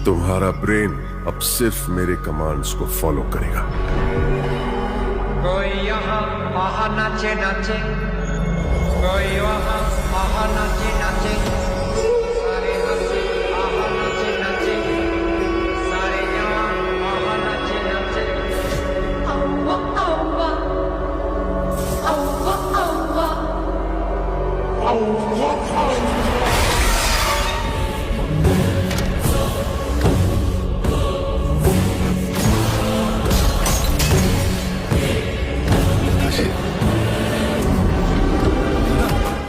तुम्हारा ब्रेन अब सिर्फ मेरे कमांड्स को फॉलो करेगा। कोई यहाँ वहाँ नाचे नाचे, कोई वहाँ वहाँ नाचे नाचे, सारे नाचे वहाँ नाचे नाचे, सारे यहाँ वहाँ नाचे नाचे। अव्वा अव्वा अव्वा अव्वा अव्वा अव्वा।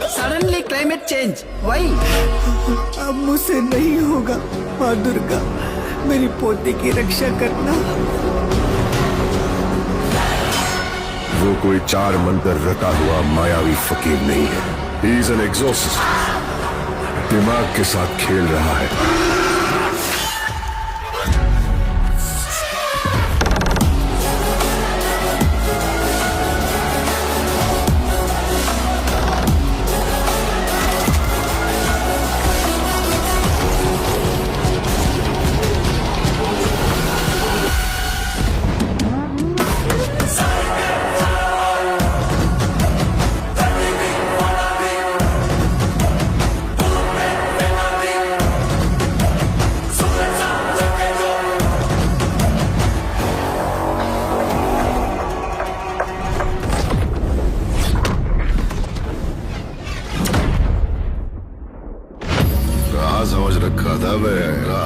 सडनली क्लाइमेट चेंज वही। अब मुझसे नहीं होगा। माँ दुर्गा, मेरी पोती की रक्षा करना। वो कोई 4 मंत्र रटा हुआ मायावी फकीर नहीं है। ही इज एन एग्जॉस्ट, दिमाग के साथ खेल रहा है। समझ रखा था बेटा।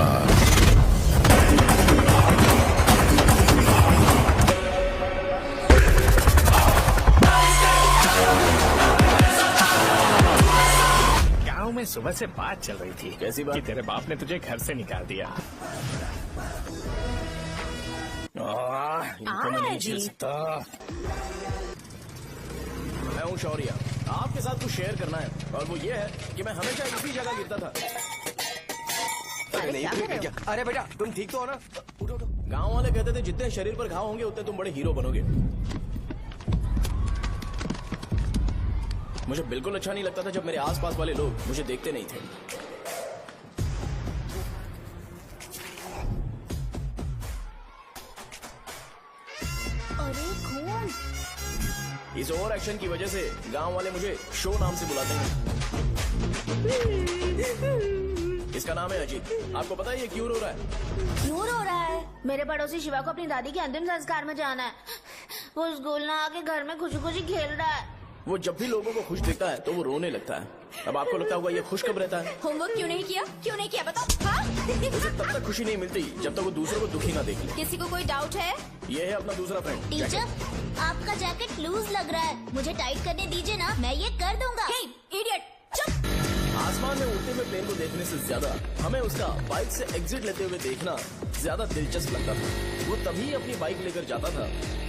गांव में सुबह से बात चल रही थी। कैसी बात? कि तेरे बाप ने तुझे घर से निकाल दिया। इनको मैं नहीं झेल सकता। मैं हूँ शौर्य, आपके साथ कुछ शेयर करना है और वो ये है कि मैं हमेशा इसी जगह गिरता था। अरे बेटा तुम ठीक तो हो ना? उठो उठो। गाँव वाले कहते थे जितने शरीर पर घाव होंगे उतने तुम बड़े हीरो बनोगे। मुझे बिल्कुल अच्छा नहीं लगता था जब मेरे आसपास वाले लोग मुझे देखते नहीं थे। अरे खून। इस ओवर एक्शन की वजह से गांव वाले मुझे शो नाम से बुलाते हैं। इसका नाम है अजीत। आपको पता है ये क्यों रो रहा है? क्यों रो रहा है? मेरे पड़ोसी शिवा को अपनी दादी के अंतिम संस्कार में जाना है। वो स्कूल ना आके घर में खुशी खुशी खेल रहा है। वो जब भी लोगों को खुश देखता है तो वो रोने लगता है। अब आपको लगता होगा ये खुश कब रहता है? होमवर्क क्यों नहीं किया? क्यों नहीं किया बताओ? हाँ? उसे तब तक खुशी नहीं मिलती जब तक वो दूसरों को दुखी ना देख ले। किसी को कोई डाउट है? ये है अपना दूसरा फ्रेंड। टीचर, आपका जैकेट लूज लग रहा है, मुझे टाइट करने दीजिए ना, मैं ये कर दूंगा। हे, इडियट, चुप। आसमान में उड़ते हुए प्लेन को देखने से ज्यादा हमें उसका बाइक से एग्जिट लेते हुए देखना ज्यादा दिलचस्प लगता था। वो तभी अपनी बाइक लेकर जाता था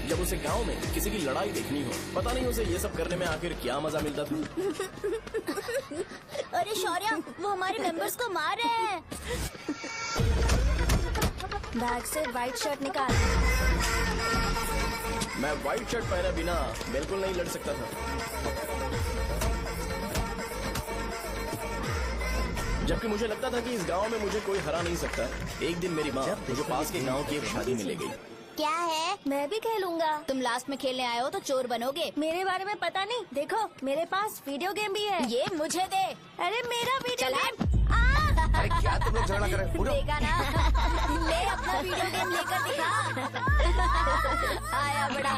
जब उसे गांव में किसी की लड़ाई देखनी हो। पता नहीं उसे ये सब करने में आखिर क्या मजा मिलता था। अरे शौर्य, वो हमारे मेंबर्स को मार रहे हैं। बैग से व्हाइट शर्ट निकाल। मैं व्हाइट शर्ट पहने बिना बिल्कुल नहीं लड़ सकता था, जबकि मुझे लगता था कि इस गांव में मुझे कोई हरा नहीं सकता। एक दिन मेरी माँ मुझे पास के गांव की एक शादी में ले गई। क्या है? मैं भी खेलूंगा। तुम लास्ट में खेलने आए हो तो चोर बनोगे। मेरे बारे में पता नहीं। देखो मेरे पास वीडियो गेम भी है। ये मुझे दे। अरे मेरा वीडियो गेम। अरे क्या तुम लोग झगड़ा कर रहे हो? देखा ना? ले अपना वीडियो गेम लेकर दिखा। आया बड़ा।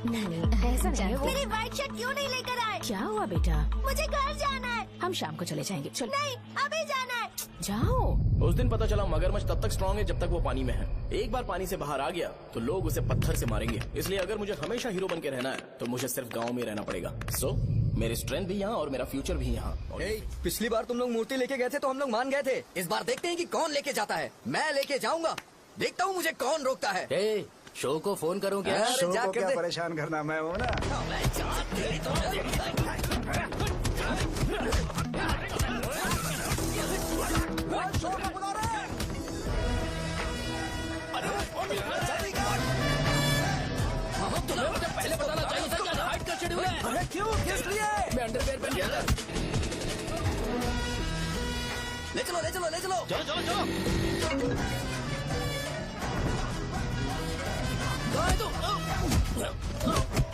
नहीं ऐसा नहीं है। मेरी व्हाइट शर्ट क्यों नहीं लेकर आए? क्या हुआ बेटा? मुझे घर जाना है। हम शाम को चले जाएंगे। चल नहीं, अभी जाना है। जाओ। उस दिन पता चला मगरमच्छ तब तक स्ट्रांग है जब तक वो पानी में है। एक बार पानी से बाहर आ गया तो लोग उसे पत्थर से मारेंगे। इसलिए अगर मुझे हमेशा हीरो बन के रहना है तो मुझे सिर्फ गाँव में रहना पड़ेगा। सो मेरी स्ट्रेंथ भी यहाँ और मेरा फ्यूचर भी यहाँ। पिछली बार तुम लोग मूर्ति लेके गए थे तो हम लोग मान गए थे। इस बार देखते हैं कि कौन लेके जाता है। मैं लेके जाऊंगा, देखता हूँ मुझे कौन रोकता है। शो को फोन करूँ क्या? शो को क्या परेशान करना, मैं हूँ ना। पहले बताना चाहिए था क्या हाइट का शेड्यूल है। क्यों? किस लिए? मैं अंडरवेयर पहन गया था। चलो चलो चलो।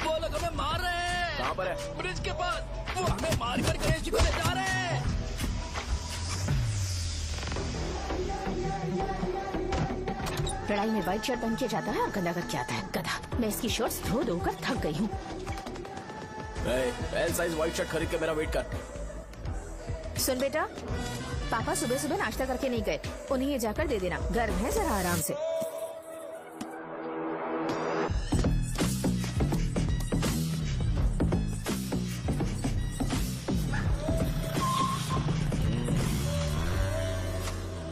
वो लोग हमें मार रहे हैं। कहाँ पर है? ब्रिज के पास। वो हमें मार कर गणेश जी को ले जा रहे हैं। लड़ाई में व्हाइट शर्ट पहन के जाता है और गंदा करके आता है गधा। मैं इसकी शर्ट्स धो धोकर थक गई हूँ। एल साइज व्हाइट शर्ट खरीद के मेरा वेट कर। सुन बेटा, पापा सुबह सुबह नाश्ता करके नहीं गए, उन्हें ये जाकर दे देना। गर्म है, जरा आराम से।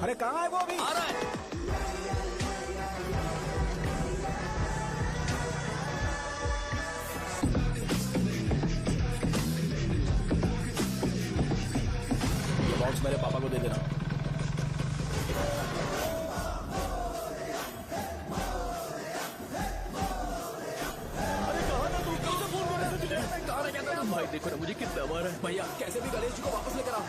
अरे कहाँ है वो अभी? आ रहा है। ये बॉक्स मेरे पापा को दे देना। भाई देखो ना मुझे कितना मार है। भैया कैसे भी गणेश जी को वापस लेकर आओ।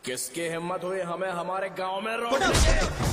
किसकी हिम्मत हुई हमें हमारे गांव में रोकने की?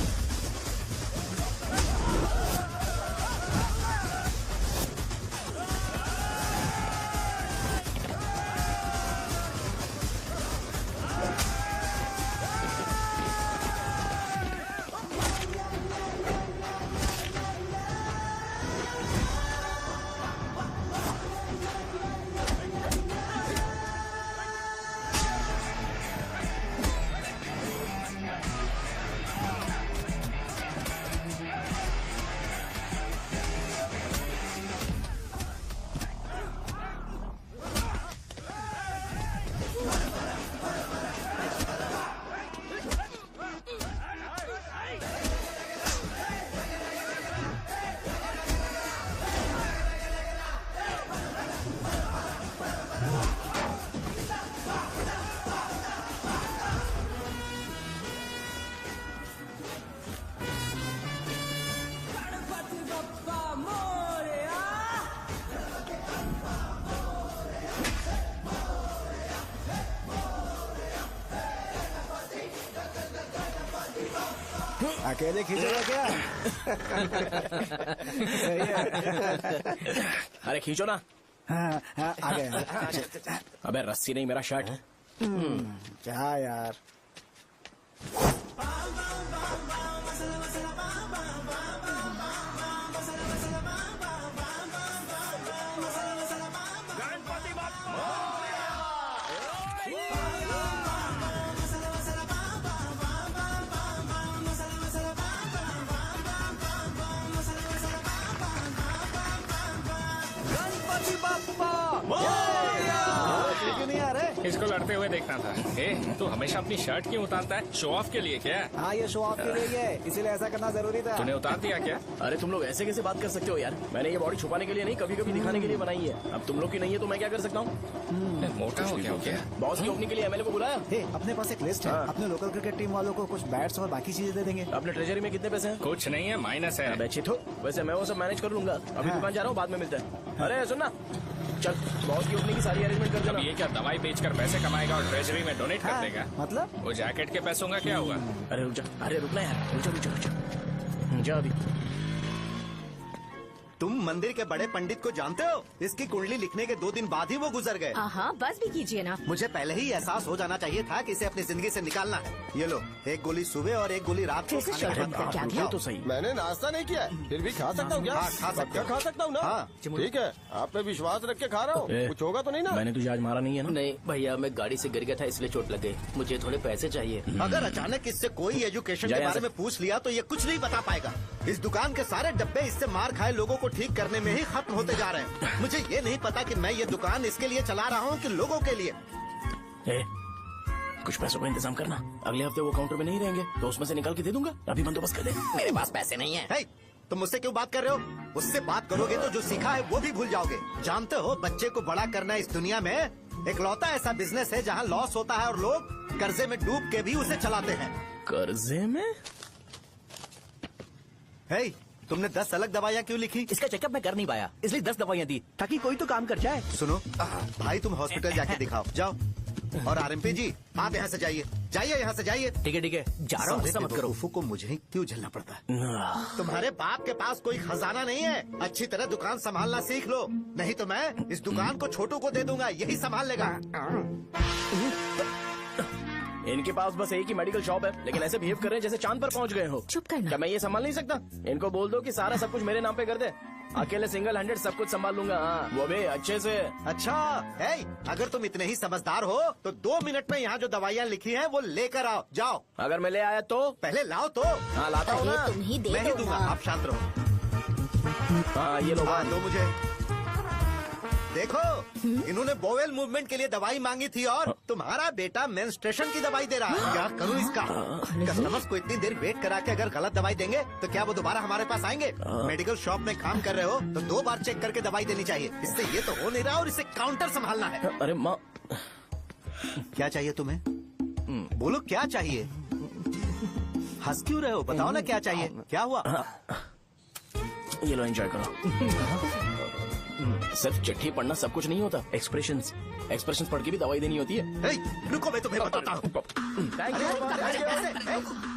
अकेले खींचेगा क्या? सही है। अरे खींचो ना। हाँ, हाँ, आ गया। अबे रस्सी नहीं मेरा शर्ट। क्या यार? नहीं आ रहे? इसको लड़ते हुए देखना था। ए, तू हमेशा अपनी शर्ट क्यों उतारता है? शो ऑफ के लिए क्या? हाँ, ये शो ऑफ के लिए ही है, इसीलिए ऐसा करना जरूरी था। तूने उतार दिया क्या? अरे तुम लोग ऐसे कैसे बात कर सकते हो यार? मैंने ये बॉडी छुपाने के लिए नहीं, कभी कभी दिखाने के लिए बनाई है। अब तुम लोग की नहीं है तो मैं क्या कर सकता हूँ? मोटा हो गया हो क्या? बॉस की ओपनिंग के लिए एमएलए को बुलाया। हे, अपने पास एक लिस्ट है। हाँ। अपने लोकल क्रिकेट टीम वालों को कुछ बैट्स और बाकी चीजें दे देंगे। अपने ट्रेजरी में कितने पैसे हैं? कुछ नहीं है, माइनस है। अबे चित हो। वैसे मैं वो सब मैनेज कर लूंगा। अभी हाँ। दुकान जा रहा हूँ, बाद में मिलते हैं। अरे सुनना, चल बॉस की ओपनिंग की सारी अरेंजमेंट कर अब देना। ये क्या दवाई बेचकर पैसे कमाएगा और ट्रेजरी में डोनेट कर हाँ, देगा? मतलब? वो जैकेट के पैसों का क्या हुआ? अरे रुक जा, अरे रुकना यार, रुक जा। जा अभी। तुम मंदिर के बड़े पंडित को जानते हो? इसकी कुंडली लिखने के 2 दिन बाद ही वो गुजर गए। हाँ, बस भी कीजिए ना। मुझे पहले ही एहसास हो जाना चाहिए था कि इसे अपनी जिंदगी से निकालना है। ये लो, 1 गोली सुबह और 1 गोली रात को कैसे खाने चल के रहा बाद है? क्या खाओ। किया? तो सही। मैंने नाश्ता नहीं किया है, फिर भी खा सकता हूँ क्या? हाँ, खा सकते हो। खा सकता हूँ ना? हाँ। ठीक है, आप पे विश्वास रख के खा रहा हूँ। कुछ होगा तो नहीं ना? मैंने तुझे आज मारा नहीं है ना? नहीं भैया, मैं गाड़ी से गिर गया था इसलिए चोट लग गई। मुझे थोड़े पैसे चाहिए। अगर अचानक इससे कोई एजुकेशन जा के यहाँ बारे से। में पूछ लिया तो ये कुछ नहीं बता पाएगा। इस दुकान के सारे डब्बे इससे मार खाए लोगों को ठीक करने में ही खत्म होते जा रहे हैं। मुझे ये नहीं पता कि मैं ये दुकान इसके लिए चला रहा हूँ कि लोगों के लिए। कुछ पैसों का इंतजाम करना। अगले हफ्ते वो काउंटर में नहीं रहेंगे तो उसमें से निकाल के दे दूंगा। अभी बंदोबस्त कर दे। मेरे पास पैसे नहीं है। हे, तुम मुझसे क्यों बात कर रहे हो? उससे बात करोगे तो जो सीखा है वो भी भूल जाओगे। जानते हो, बच्चे को बड़ा करना इस दुनिया में इकलौता ऐसा बिजनेस है जहाँ लॉस होता है और लोग कर्जे में डूब के भी उसे चलाते हैं। कर्जे में? हे, तुमने 10 अलग दवाइयाँ क्यों लिखी? इसका चेकअप मैं कर नहीं पाया, इसलिए 10 दवाइयाँ दी ताकि कोई तो काम कर जाए। सुनो भाई, तुम हॉस्पिटल जाके दिखाओ, जाओ। और आरएमपी जी, आप यहाँ से जाइए, जाइए यहाँ से जाइए। ठीक है जा रहा हूँ, गुस्सा मत करो। को मुझे ही क्यों झेलना पड़ता है? तुम्हारे बाप के पास कोई खजाना नहीं है। अच्छी तरह दुकान संभालना सीख लो, नहीं तो मैं इस दुकान को छोटू को दे दूंगा, यही संभाल लेगा। इनके पास बस एक ही मेडिकल शॉप है, लेकिन ऐसे बिहेव कर रहे हैं जैसे चांद पर पहुंच गए हो। चुप करना। क्या मैं ये संभाल नहीं सकता? इनको बोल दो कि सारा सब कुछ मेरे नाम पे कर दे। अकेले सिंगल हैंडेड सब कुछ संभाल लूंगा। हाँ, वो भी अच्छे से। अच्छा है, अगर तुम इतने ही समझदार हो तो 2 मिनट में यहाँ जो दवाइयाँ लिखी हैं वो लेकर आओ, जाओ। अगर मैं ले आया तो? पहले लाओ तो। हाँ, लाता हूँ ना। तुम ही दे मैं ही दो दूंगा, ना। आप शांत रहो। हाँ, ये लो। हाँ, दो मुझे। देखो, इन्होंने बोवेल मूवमेंट के लिए दवाई मांगी थी और तुम्हारा बेटा मेंस्ट्रुएशन की दवाई दे रहा है। क्या करूँ इसका? कस्टमर्स को इतनी देर वेट करा के अगर गलत दवाई देंगे तो क्या वो दोबारा हमारे पास आएंगे? मेडिकल शॉप में काम कर रहे हो तो 2 बार चेक करके दवाई देनी चाहिए। इससे ये तो हो नहीं रहा और इसे काउंटर संभालना है। अरे माँ, क्या चाहिए तुम्हें? बोलो क्या चाहिए? हंस क्यों रहे हो? बताओ ना क्या चाहिए? क्या हुआ? ये लो, एंजॉय करो। सिर्फ चिट्ठी पढ़ना सब कुछ नहीं होता। एक्सप्रेशंस पढ़ के भी दवाई देनी होती है। हे, रुको, मैं तुम्हें बताता हूँ। Thank you.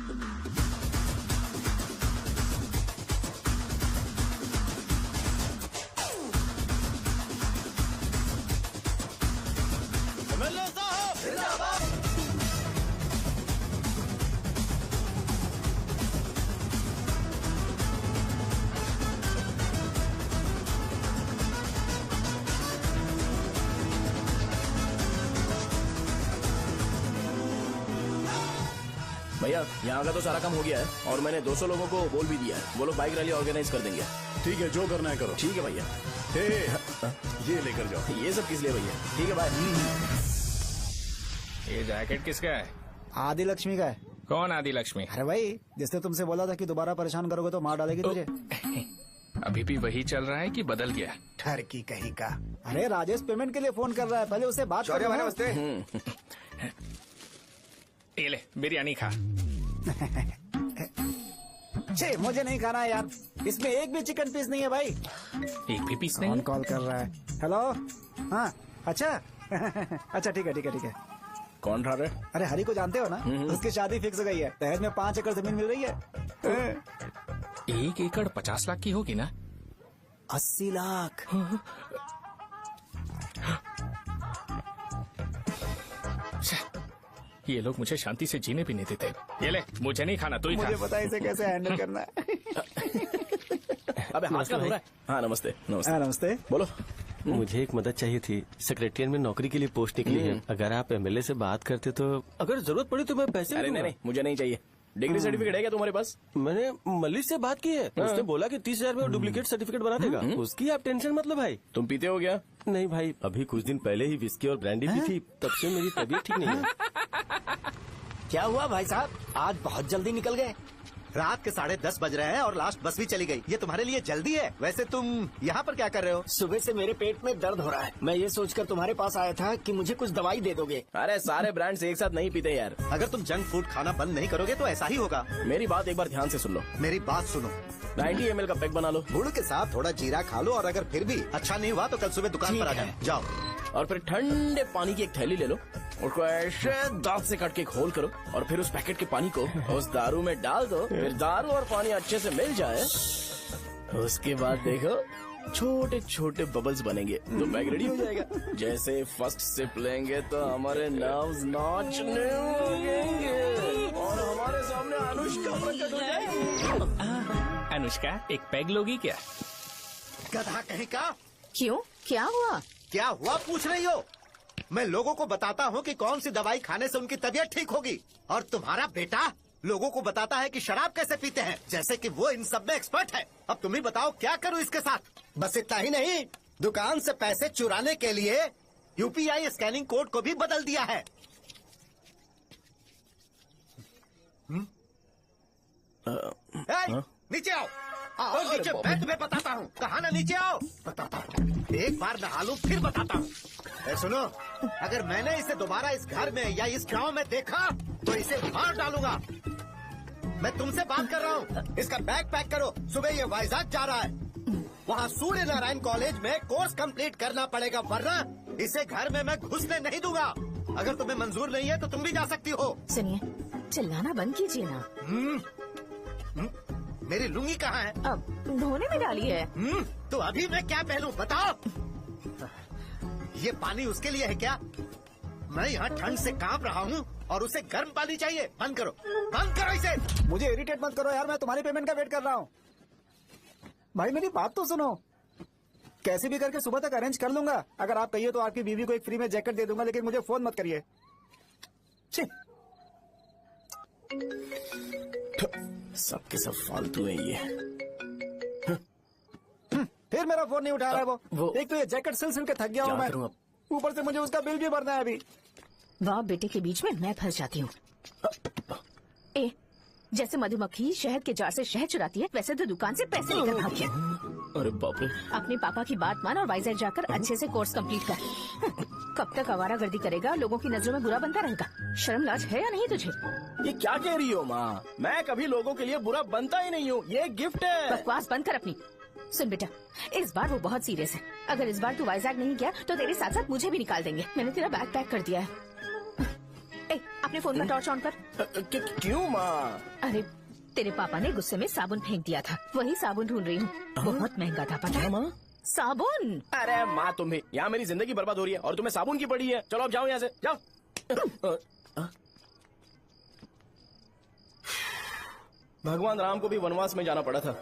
भैया, यहाँ का तो सारा काम हो गया है और मैंने 200 लोगों को बोल भी दिया है। वो लोग बाइक रैली ऑर्गेनाइज कर देंगे। ठीक है, जो करना है करो। ठीक है भैया। ये लेकर जाओ। ये सब किस लिए भैया? ठीक है, बाय। ये जैकेट किसका है? आदि लक्ष्मी का है। कौन आदि लक्ष्मी? अरे भाई, जिसने तुमसे बोला था कि दोबारा परेशान करोगे तो मार डालेगी तुझे। अभी भी वही चल रहा है कि बदल गया? ठरकी कहीं का। अरे राजेश पेमेंट के लिए फोन कर रहा है, पहले उससे बात करो। नमस्ते। ये ले, बिरयानी खा। छे, मुझे नहीं खाना है यार, इसमें एक भी चिकन पीस नहीं है भाई। एक भी पीस नहीं? कौन कॉल कर रहा है? हेलो। हाँ, अच्छा। अच्छा, ठीक है। कौन रहा? अरे हरी को जानते हो ना? उसकी शादी फिक्स हो गई है, दहेज में 5 एकड़ जमीन मिल रही है। 1 एकड़ 50 लाख की होगी ना? 80 लाख। ये लोग मुझे शांति से जीने भी नहीं देते। ये ले, मुझे नहीं खाना, तू ही खा। मुझे पता है इसे कैसे हैंडल करना है। अबे हाथ का हो रहा है। हाँ, नमस्ते। नमस्ते। बोलो। मुझे एक मदद चाहिए थी। सेक्रेटरिएट में नौकरी के लिए पोस्ट निकली है। अगर आप एमएलए से बात करते तो अगर जरूरत पड़ी तो मैं पैसे अरे नहीं, मुझे नहीं चाहिए। डिग्री सर्टिफिकेट है क्या तुम्हारे पास? मैंने मलिक से बात की है। उसने बोला कि 30,000 में डुप्लीकेट सर्टिफिकेट बना देगा। उसकी आप टेंशन मत लो भाई। तुम पीते हो क्या? नहीं भाई, अभी कुछ दिन पहले ही विस्की और ब्रांडी पी थी, तब से मेरी तबीयत ठीक नहीं है। क्या हुआ भाई साहब, आज बहुत जल्दी निकल गए? रात के 10:30 बज रहे हैं और लास्ट बस भी चली गई। ये तुम्हारे लिए जल्दी है। वैसे तुम यहाँ पर क्या कर रहे हो? सुबह से मेरे पेट में दर्द हो रहा है। मैं ये सोचकर तुम्हारे पास आया था कि मुझे कुछ दवाई दे दोगे। अरे सारे ब्रांड्स एक साथ नहीं पीते यार। अगर तुम जंक फूड खाना बंद नहीं करोगे तो ऐसा ही होगा। मेरी बात एक बार ध्यान से सुन लो। मेरी बात सुनो। 90 ml का पैक बना लो। गुड़ के साथ थोड़ा जीरा खा लो और अगर फिर भी अच्छा नहीं हुआ तो कल सुबह दुकान पर आ जाओ। और फिर ठंडे पानी की एक थैली ले लो, उसको ऐसे दांत से काट के घोल करो और फिर उस पैकेट के पानी को उस दारू में डाल दो। फिर दारू और पानी अच्छे से मिल जाए उसके बाद देखो छोटे छोटे बबल्स बनेंगे तो बैग रेडी हो जाएगा। जैसे फर्स्ट सिप लेंगे तो हमारे नर्व्स नाचने लगेंगे और हमारे सामने अनुष्का प्रकट हो जाएगी। अनुष्का एक पैग लोगी क्या? गधा कहीं का। क्यों, क्या हुआ? क्या हुआ पूछ रही हो? मैं लोगों को बताता हूँ कि कौन सी दवाई खाने से उनकी तबीयत ठीक होगी, और तुम्हारा बेटा लोगों को बताता है कि शराब कैसे पीते हैं, जैसे कि वो इन सब में एक्सपर्ट है। अब तुम ही बताओ क्या करूँ इसके साथ। बस इतना ही नहीं, दुकान से पैसे चुराने के लिए यूपीआई स्कैनिंग कोड को भी बदल दिया है। नीचे आओ, आओ नीचे मैं तुम्हें बताता हूँ। कहा ना नीचे आओ, बताता हूँ। एक बार नहा लूं फिर बताता हूँ। सुनो, अगर मैंने इसे दोबारा इस घर में या इस गांव में देखा तो इसे मार डालूंगा। मैं तुमसे बात कर रहा हूँ। इसका बैग पैक करो, सुबह ये वाइजाग जा रहा है। वहाँ सूर्य नारायण कॉलेज में कोर्स कंप्लीट करना पड़ेगा, वरना इसे घर में मैं घुसने नहीं दूंगा। अगर तुम्हें मंजूर नहीं है तो तुम भी जा सकती हो। सुनिए, चिल्लाना बंद कीजिए ना। मेरी लुंगी कहाँ है? अब धोने में डाली है। तो अभी मैं क्या पहनूं बताओ? ये पानी उसके लिए है क्या? मैं यहाँ ठंड से कांप रहा हूँ और उसे गर्म पानी चाहिए। बंद करो, बंद करो इसे। मुझे इरिटेट मत करो यार, मैं तुम्हारी पेमेंट का वेट कर रहा हूँ। भाई मेरी बात तो सुनो, कैसे भी करके सुबह तक अरेंज कर लूंगा। अगर आप कहिए तो आपकी बीवी को एक फ्री में जैकेट दे दूंगा, लेकिन मुझे फोन मत करिए। सबके सब फालतू है ये। फिर मेरा फोन नहीं उठा रहा है वो। एक तो ये जैकेट सिल सिल के थक गया हूँ मैं, ऊपर से मुझे उसका बिल भी भरना है अभी। वाह, बेटे के बीच में मैं फंस जाती हूँ। जैसे मधुमक्खी शहद के जार से शहद चुराती है, वैसे तो दुकान से पैसे लेकर भाग गया। अरे बाप रे। अपने पापा की बात मान और वाइजैक जाकर अच्छे से कोर्स कंप्लीट कर। कब तक आवारागर्दी करेगा, लोगों की नजरों में बुरा बनता रहेगा। शर्म लाज है या नहीं तुझे? ये क्या कह रही हो माँ? मैं कभी लोगों के लिए बुरा बनता ही नहीं हूँ, ये गिफ्ट है। बकवास बंद कर अपनी। सुन बेटा, इस बार वो बहुत सीरियस है। अगर इस बार तू वाइजैक नहीं गया तो तेरे साथ साथ मुझे भी निकाल देंगे। मैंने तेरा बैग पैक कर दिया है। अपने फोन का टॉर्च ऑन कर। क्यों माँ? अरे तेरे पापा ने गुस्से में साबुन फेंक दिया था, वही साबुन ढूंढ रही हूँ। बहुत महंगा था, पता है माँ? साबुन। अरे माँ, तुम्हें यहाँ मेरी जिंदगी बर्बाद हो रही है और तुम्हें साबुन की पड़ी है। चलो अब जाओ यहाँ से, जाओ। भगवान राम को भी वनवास में जाना पड़ा था।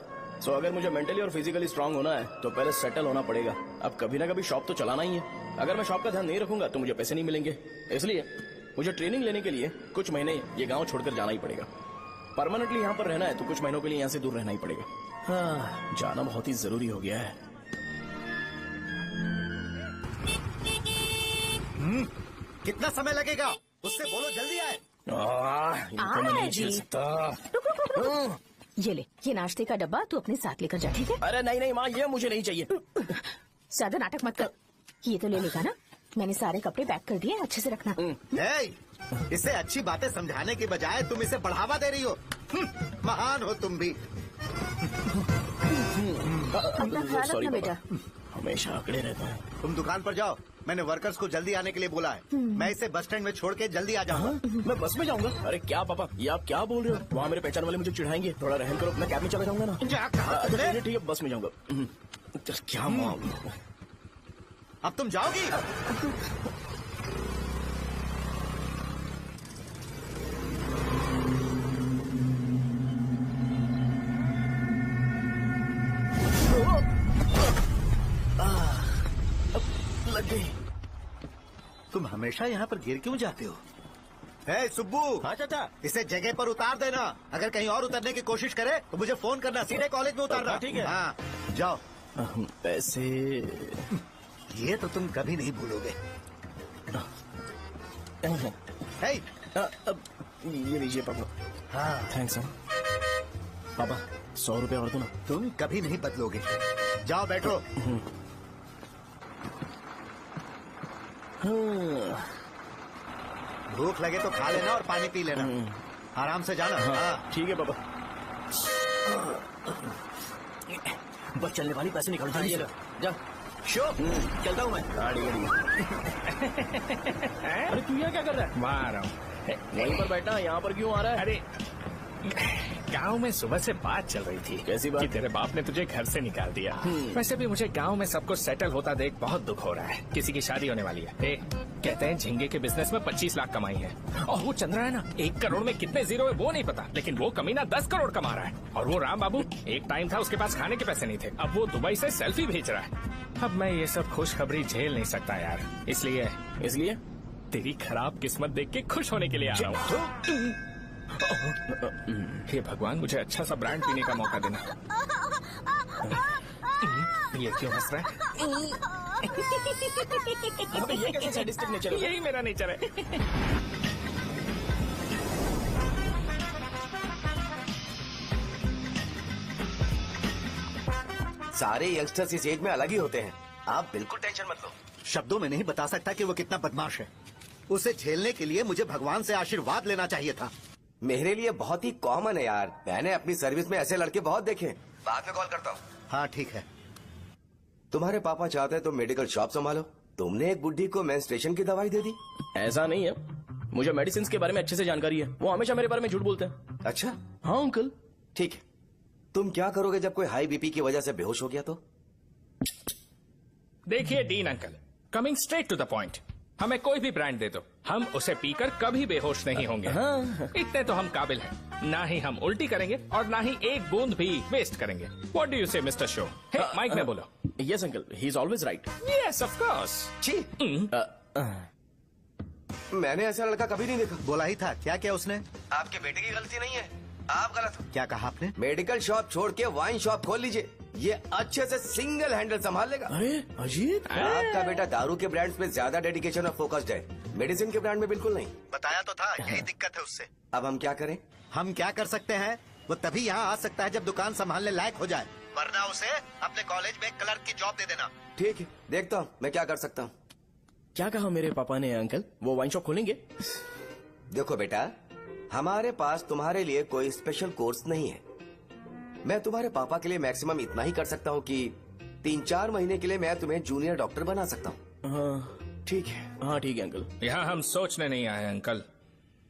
सो अगर मुझे मेंटली और फिजिकली स्ट्रांग होना है तो पहले सेटल होना पड़ेगा। अब कभी ना कभी शॉप तो चलाना ही है। अगर मैं शॉप का ध्यान नहीं रखूंगा तो मुझे पैसे नहीं मिलेंगे। इसलिए मुझे ट्रेनिंग लेने के लिए कुछ महीने ये गांव छोड़कर जाना ही पड़ेगा। परमानेंटली यहाँ पर रहना है तो कुछ महीनों के लिए यहाँ से दूर रहना ही पड़ेगा। हाँ, जाना बहुत ही जरूरी हो गया है। कितना समय लगेगा? उससे बोलो जल्दी आए। इनको मैं नहीं झेल सकता। ये ले, ये नाश्ते का डब्बा तू अपने साथ लेकर जा, ठीक है? अरे नहीं नहीं माँ, ये मुझे नहीं चाहिए। ज्यादा नाटक मत कर। ये तो ले लेगा ना? मैंने सारे कपड़े पैक कर दिए, अच्छे से रखना। इसे अच्छी बातें समझाने के बजाय तुम इसे बढ़ावा दे रही हो। महान हो तुम भी। अपना ख्याल रखना बेटा। हमेशा अकड़े रहता है। तुम दुकान पर जाओ, मैंने वर्कर्स को जल्दी आने के लिए बोला है। मैं इसे बस स्टैंड में छोड़ के जल्दी आ जाऊंगा। मैं बस में जाऊंगा? अरे क्या पापा, ये आप क्या बोल रहे हो? वहाँ मेरे पहचान वाले मुझे चिढ़ाएंगे। थोड़ा रहम करो, मैं कैब में चला जाऊंगा ना। ठीक है, बस में जाऊंगा। क्या मामला? अब तुम जाओगी? लग गई। तुम हमेशा यहाँ पर गिर क्यों जाते हो? सुब्बू। हाँ चाचा। इसे जगह पर उतार देना। अगर कहीं और उतरने की कोशिश करे तो मुझे फोन करना, सीधे कॉलेज में उतारना। ठीक है। हाँ, जाओ। पैसे ये तो तुम कभी नहीं भूलोगे। ये लीजिए पापा। हाँ, थैंक्स पापा। 100 रुपए और दो ना। तुम कभी नहीं बदलोगे। जाओ बैठो। भूख लगे तो खा लेना और पानी पी लेना। आराम से जाना। हाँ, ठीक है पापा। बस चलने वाली पैसे निकाल जल्दी से। जा शो, चलता हूँ मैं। अरे तू यहाँ क्या कर रहा है? वहाँ आ रहा हूँ। वहीं पर बैठा, यहाँ पर क्यों आ रहा है? अरे गांव में सुबह से बात चल रही थी। कैसी बात? कि तेरे बाप ने तुझे घर से निकाल दिया। वैसे भी मुझे गांव में सब कुछ सेटल होता देख बहुत दुख हो रहा है। किसी की शादी होने वाली है। कहते हैं झींगे के बिजनेस में 25 लाख कमाई है। और वो चंद्रा है ना, 1 करोड़ में कितने जीरो है वो नहीं पता, लेकिन वो कमीना 10 करोड़ कमा रहा है। और वो राम बाबू, एक टाइम था उसके पास खाने के पैसे नहीं थे, अब वो दुबई से सेल्फी भेज रहा है। अब मैं ये सब खुशखबरी झेल नहीं सकता यार, इसलिए तेरी खराब किस्मत देख के खुश होने के लिए आ रहा हूँ। हे भगवान, मुझे अच्छा सा ब्रांड पीने का मौका देना। ये क्यों हंस रहा है? अबे ये कैसे सैडिस्टिक नेचर है? यही मेरा नेचर है। सारे यंगस्टर्स इस एज में अलग ही होते हैं, आप बिल्कुल टेंशन मत लो। शब्दों में नहीं बता सकता कि वो कितना बदमाश है। उसे झेलने के लिए मुझे भगवान से आशीर्वाद लेना चाहिए था। मेरे लिए बहुत ही कॉमन है यार, मैंने अपनी सर्विस में ऐसे लड़के बहुत देखे। बाद में कॉल करता हूँ। हाँ ठीक है। तुम्हारे पापा चाहते हैं तुम मेडिकल शॉप संभालो, तुमने एक बुढ़ी को मेंस्ट्रुएशन की दवाई दे दी। ऐसा नहीं है, मुझे मेडिसिन के बारे में अच्छे से जानकारी है। वो हमेशा मेरे बारे में झूठ बोलते हैं। अच्छा हाँ अंकल। ठीक है, तुम क्या करोगे जब कोई हाई बीपी की वजह से बेहोश हो गया तो? देखिए Dean uncle, coming straight to the point, हमें कोई भी ब्रांड दे दो, हम उसे पीकर कभी बेहोश नहीं होंगे। इतने तो हम काबिल हैं। ना ही हम उल्टी करेंगे और ना ही एक बूंद भी वेस्ट करेंगे। व्हाट डू यू से मिस्टर शो? हे माइक में बोलो। Yes uncle, he is always right. Yes of course. मैंने ऐसा लड़का कभी नहीं देखा। बोला ही था। क्या क्या उसने? आपके बेटे की गलती नहीं है, आप गलत हो। क्या कहा आपने? मेडिकल शॉप छोड़ के वाइन शॉप खोल लीजिए, ये अच्छे से सिंगल हैंडल संभाल लेगा। अरे अजीब, आपका बेटा दारू के ब्रांड्स में ज्यादा डेडिकेशन और फोकस्ड है, मेडिसिन के ब्रांड में बिल्कुल नहीं। बताया तो था, यही दिक्कत है उससे। अब हम क्या करें? हम क्या कर सकते हैं? वो तभी यहाँ आ सकता है जब दुकान संभालने लायक हो जाए, वरना उसे अपने कॉलेज में क्लर्क की जॉब दे देना। ठीक है, देखता हूँ मैं क्या कर सकता हूँ। क्या कहा मेरे पापा ने अंकल? वो वाइन शॉप खोलेंगे? देखो बेटा, हमारे पास तुम्हारे लिए कोई स्पेशल कोर्स नहीं है। मैं तुम्हारे पापा के लिए मैक्सिमम इतना ही कर सकता हूँ कि 3-4 महीने के लिए मैं तुम्हें जूनियर डॉक्टर बना सकता हूँ। हाँ ठीक है। हाँ ठीक है अंकल। यहाँ हम सोचने नहीं आए अंकल,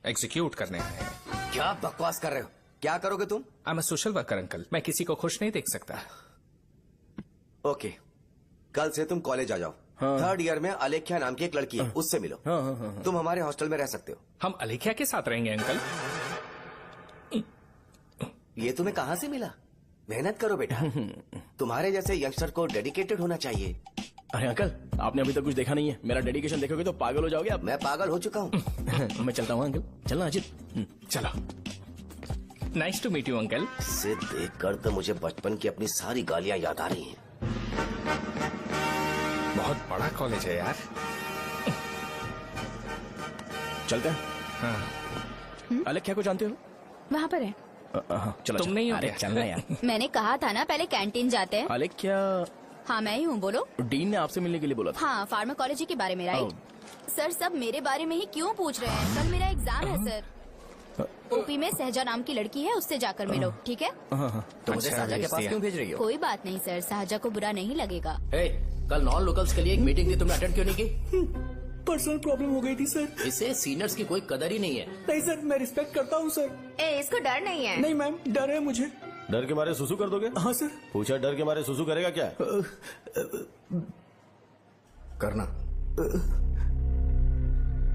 एग्जीक्यूट करने आए हैं। क्या बकवास कर रहे हो? क्या करोगे तुम? I am a social worker uncle, मैं किसी को खुश नहीं देख सकता। ओके, कल से तुम कॉलेज आ जाओ। हाँ। 3rd ईयर में अलेख्या नाम की एक लड़की है, उससे मिलो। हाँ, हाँ, हाँ, हाँ। तुम हमारे हॉस्टल में रह सकते हो। हम अलेख्या के साथ रहेंगे अंकल। ये तुम्हें कहाँ से मिला? मेहनत करो बेटा, तुम्हारे जैसे यंगस्टर को डेडिकेटेड होना चाहिए। अरे अंकल, आपने अभी तक कुछ देखा नहीं है, मेरा डेडिकेशन देखोगे तो पागल हो जाओगे आप। मैं पागल हो चुका हूँ। मैं चलता हूँ अंकल। चलना अजित। चलो, nice to meet you uncle. इसे देखकर तो मुझे बचपन की अपनी सारी गालियाँ याद आ रही हैं। बहुत बड़ा कॉलेज है यार। चलते हैं। हाँ। अलेख्या को जानते हो? वहाँ पर है। चलो तुम नहीं हो अरे क्या? चलना यार। मैंने कहा था ना पहले कैंटीन जाते हैं। अलेख्या, हाँ मैं ही हूँ, बोलो। डीन ने आपसे मिलने के लिए बोला था। हाँ, फार्माकोलॉजी के बारे में, राइट? सर सब मेरे बारे में ही क्यों पूछ रहे हैं? कल मेरा एग्जाम है सर। ओपी में सहजा नाम की लड़की है, उससे जाकर मिलो, ठीक है? तो मुझे साजा के पास क्यों भेज रही हो? कोई बात नहीं सर, सहजा को बुरा नहीं लगेगा। कल नॉन लोकल्स के लिए एक मीटिंग थी, तुमने अटेंड क्यों नहीं की? पर्सनल प्रॉब्लम हो गई थी सर। इससे सीनियर्स की कोई कदर ही नहीं है। नहीं सर, मैं रिस्पेक्ट करता हूँ सर। इसको डर नहीं है। नहीं मैम, डर है मुझे। डर के मारे सुसु कर दोगे? हाँ सर। पूछा डर के मारे सुसु करेगा क्या? करना।